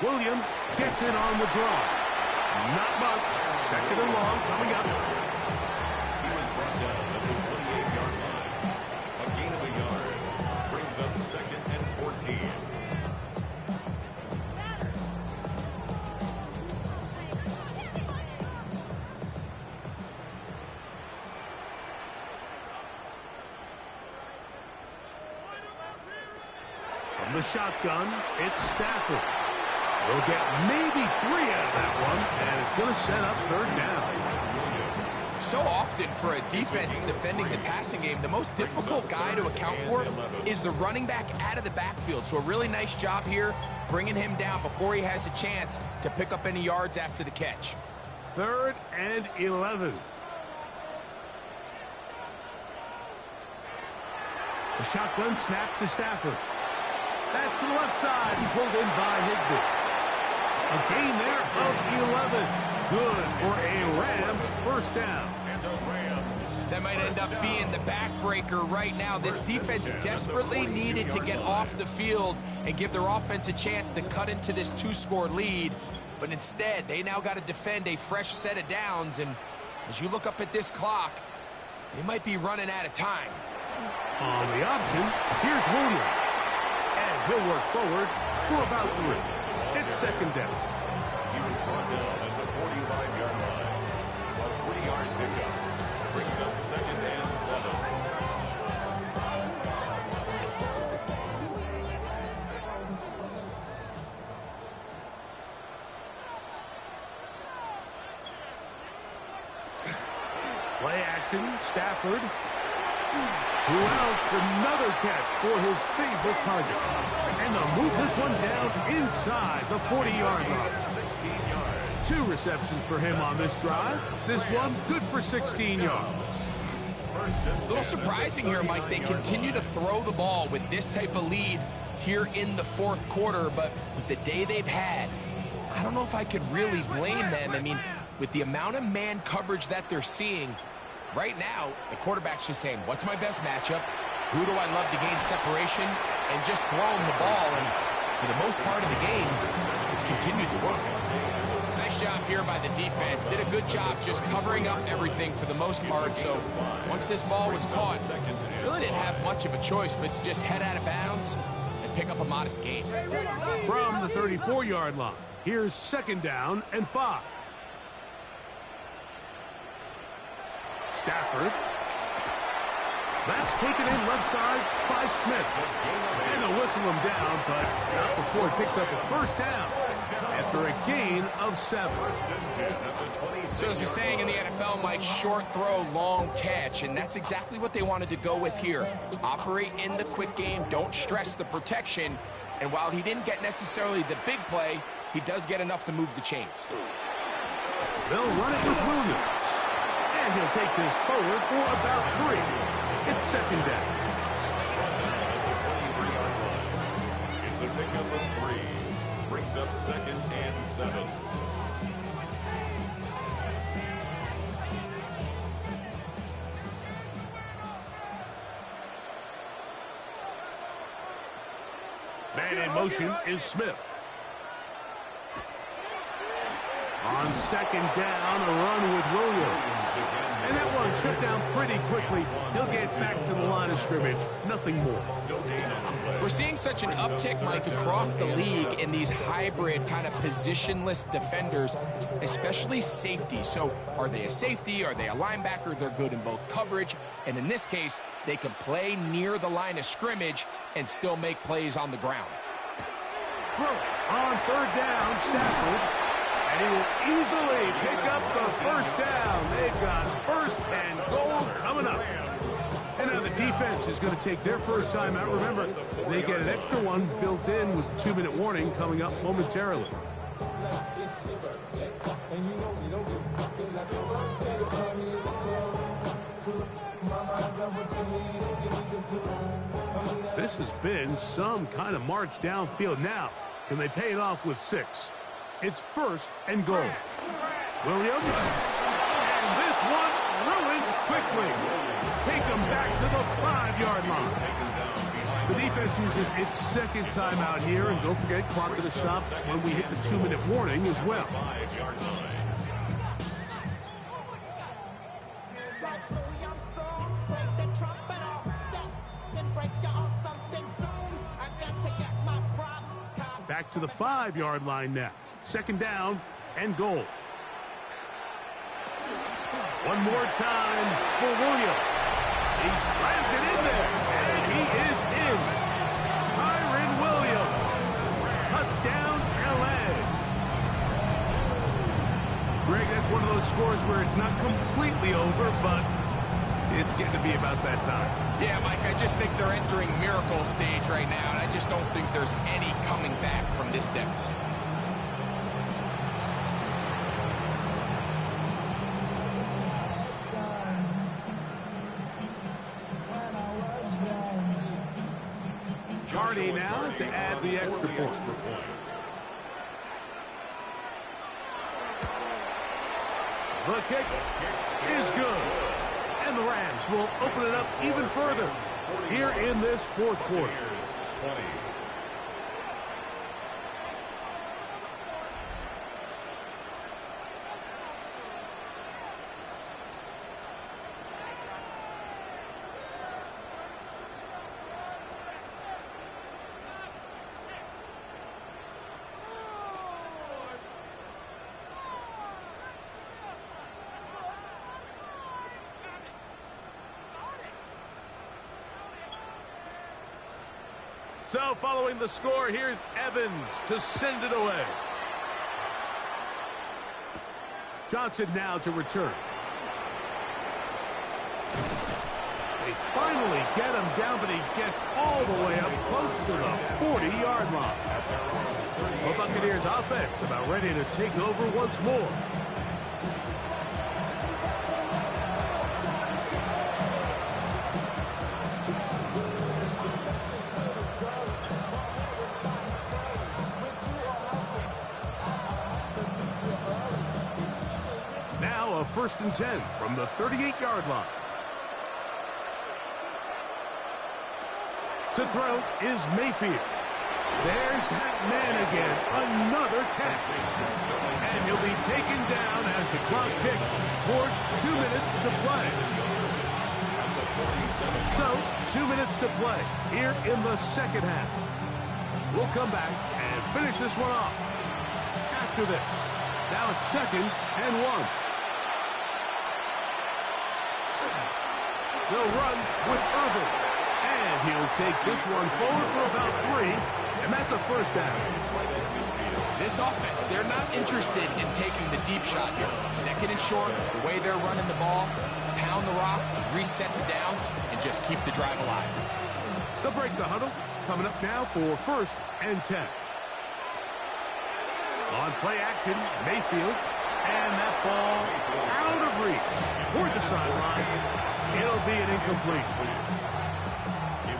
Williams gets in on the draw. Not much. 2nd and long coming up. down at the 28-yard line. A gain of a yard brings up 2nd and 14. From the shotgun, it's Stafford. They'll get maybe 3 out of that one, and it's going to set up 3rd down. So often for a defense defending the passing game, the most difficult guy to account for is the running back out of the backfield. So a really nice job here bringing him down before he has a chance to pick up any yards after the catch. 3rd and 11. The shotgun snap to Stafford. That's to the left side and pulled in by Higbee. A gain there of 11. Good for a Rams 1st down. That might end up being the backbreaker right now. This defense desperately needed to get off the field and give their offense a chance to cut into this 2-score lead. But instead, they now got to defend a fresh set of downs. And as you look up at this clock, they might be running out of time. On the option, here's Williams. And he'll work forward for about 3. It's 2nd down. He was brought down at the 45-yard line. A 3-yard pickup brings up 2nd and 7. Play action, Stafford. Who else? Another catch for his favorite target. And they'll move this one down inside the 40-yard line. 16 yards. 2 receptions for him on this drive. This one good for 16 yards. A little surprising here, Mike. They continue to throw the ball with this type of lead here in the 4th quarter, but with the day they've had, I don't know if I could really blame them. I mean, with the amount of man coverage that they're seeing, right now, the quarterback's just saying, what's my best matchup? Who do I love to gain separation? And just throwing the ball. And for the most part of the game, it's continued to work. Nice job here by the defense. Did a good job just covering up everything for the most part. So once this ball was caught, really didn't have much of a choice but to just head out of bounds and pick up a modest gain. From the 34-yard line, here's 2nd down and 5. Stafford. That's taken in left side by Smith. And they'll whistle him down, but not before he picks up a 1st down after a gain of 7. So as the saying in the NFL, Mike, short throw, long catch, and that's exactly what they wanted to go with here. Operate in the quick game, don't stress the protection, and while he didn't get necessarily the big play, he does get enough to move the chains. They'll run it with Williams. And he'll take this forward for about 3. It's 2nd down. It's a pickup of 3. Brings up 2nd and 7. Man in motion is Smith. On 2nd down, a run with Williams. And that one shut down pretty quickly. He'll get back to the line of scrimmage. Nothing more. We're seeing such an uptick, Mike, across the league in these hybrid kind of positionless defenders, especially safety. So are they a safety? Are they a linebacker? They're good in both coverage. And in this case, they can play near the line of scrimmage and still make plays on the ground. On 3rd down, Stafford. And he will easily pick up the 1st down. They've got 1st and goal coming up. And now the defense is going to take their first time out. Remember, they get an extra one built in with a 2-minute warning coming up momentarily. This has been some kind of march downfield. Now, can they pay it off with 6? It's 1st and goal. Williams. And this one ruined quickly. Take them back to the 5-yard line. The defense uses its 2nd timeout here. And don't forget, clock going to stop when we hit the 2-minute warning as well. 5-yard line. Back to the 5-yard line now. Second down and goal. One more time for Williams. He slams it in there, and he is in. Kyron Williams. Touchdown, L.A. Greg, that's one of those scores where it's not completely over, but it's getting to be about that time. Yeah, Mike, I just think they're entering miracle stage right now, and I just don't think there's any coming back from this deficit. Hardy now to add the extra point. The kick is good. And the Rams will open it up even further here in this fourth quarter. So following the score, here's Evans to send it away. Johnson now to return. They finally get him down, but he gets all the way up close to the 40-yard line. The Buccaneers offense about ready to take over once more. Now a 1st and 10 from the 38-yard line. To throw is Mayfield. There's that man again. Another catch. And he'll be taken down as the clock ticks towards 2 minutes to play. So, 2 minutes to play here in the second half. We'll come back and finish this one off after this. Now it's 2nd and 1. They'll run with Irvin. And he'll take this one forward for about 3, and that's a 1st down. This offense, they're not interested in taking the deep shot here. 2nd and short, the way they're running the ball, pound the rock, reset the downs, and just keep the drive alive. They'll break the huddle. Coming up now for 1st and 10. On play action, Mayfield. And that ball out of reach toward the sideline. It'll be an incompletion.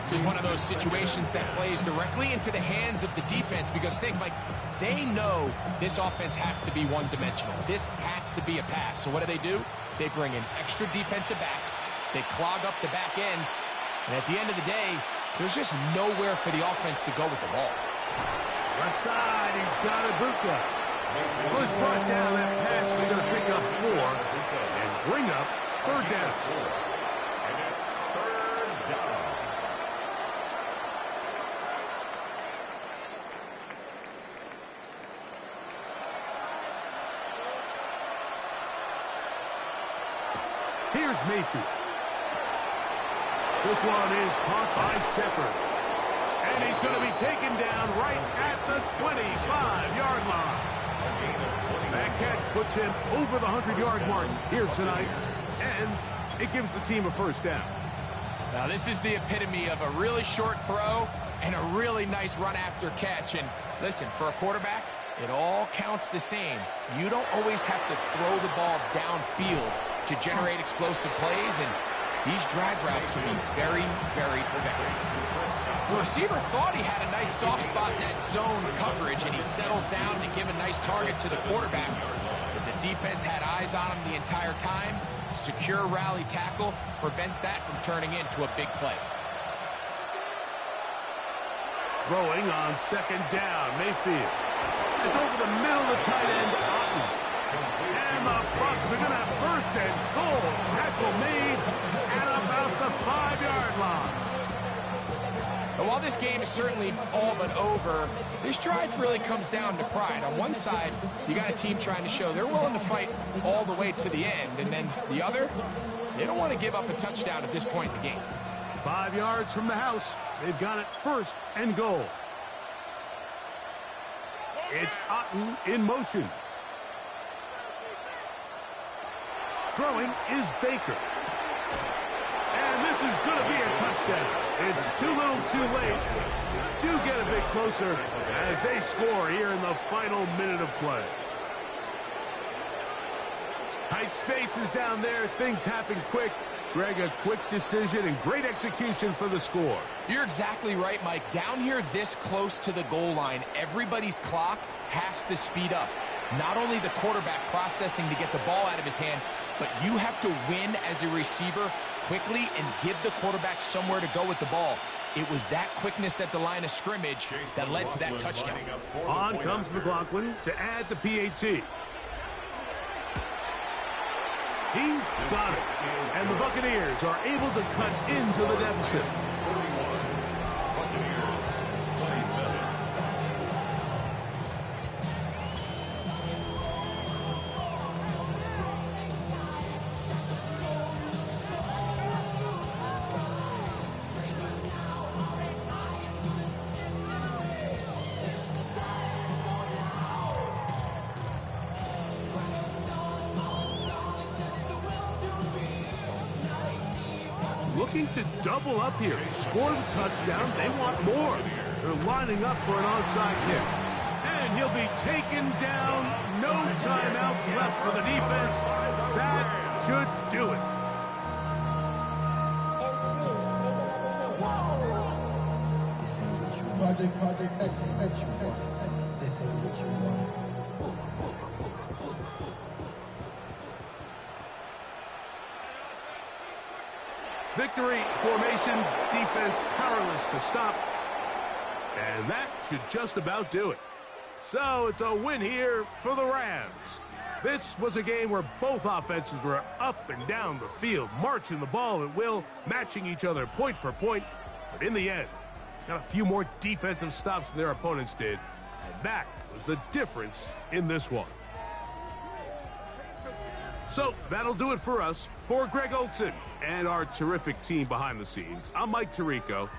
This is one of those situations that plays directly into the hands of the defense because, think, Mike, they know this offense has to be one-dimensional. This has to be a pass. So what do? They bring in extra defensive backs. They clog up the back end. And at the end of the day, there's just nowhere for the offense to go with the ball. Left side, he's got Ibuka. Who's brought down that pass is going to pick up 4 and bring up 3rd down. And it's 3rd down. Here's Mayfield. This one is caught by Shepard. And he's going to be taken down right at the 25-yard line. That catch puts him over the 100-yard mark here tonight. And it gives the team a 1st down. Now, this is the epitome of a really short throw and a really nice run after catch. And listen, for a quarterback, it all counts the same. You don't always have to throw the ball downfield to generate explosive plays, and these drag routes can be very, very effective. The receiver thought he had a nice soft spot in that zone coverage, and he settles down to give a nice target to the quarterback. But the defense had eyes on him the entire time. Secure rally tackle prevents that from turning into a big play. Throwing on 2nd down, Mayfield. It's over the middle of the tight end, Otten. And the Bucs are going to have 1st and goal. Tackle made at about the 5-yard line. And while this game is certainly all but over, this drive really comes down to pride. On one side, you got a team trying to show they're willing to fight all the way to the end. And then the other, they don't want to give up a touchdown at this point in the game. 5 yards from the house. They've got it 1st and goal. It's Otten in motion. Throwing is Baker. And this is going to be a touchdown. It's too little too late. Do get a bit closer as they score here in the final minute of play. Tight spaces down there. Things happen quick. Greg, a quick decision and great execution for the score. You're exactly right, Mike. Down here this close to the goal line, everybody's clock has to speed up. Not only the quarterback processing to get the ball out of his hand, but you have to win as a receiver quickly and give the quarterback somewhere to go with the ball. It was that quickness at the line of scrimmage that led to that touchdown. On comes McLaughlin to add the PAT. He's got it. And the Buccaneers are able to cut into the deficit. 41. Buccaneers, 27. Looking to double up here. Score the touchdown. They want more. They're lining up for an onside kick. And he'll be taken down. No timeouts left for the defense. That should do it. This ain't what you Project, this ain't what you want. This ain't what you want. Victory formation, defense powerless to stop. And that should just about do it. So it's a win here for the Rams. This was a game where both offenses were up and down the field, marching the ball at will, matching each other point for point. But in the end, got a few more defensive stops than their opponents did. And that was the difference in this one. So that'll do it for us. For Greg Olson and our terrific team behind the scenes, I'm Mike Tirico.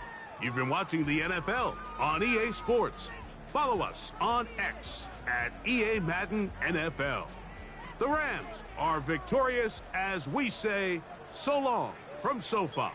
You've been watching the NFL on EA Sports. Follow us on X at EA Madden NFL. The Rams are victorious as we say so long from SoFi.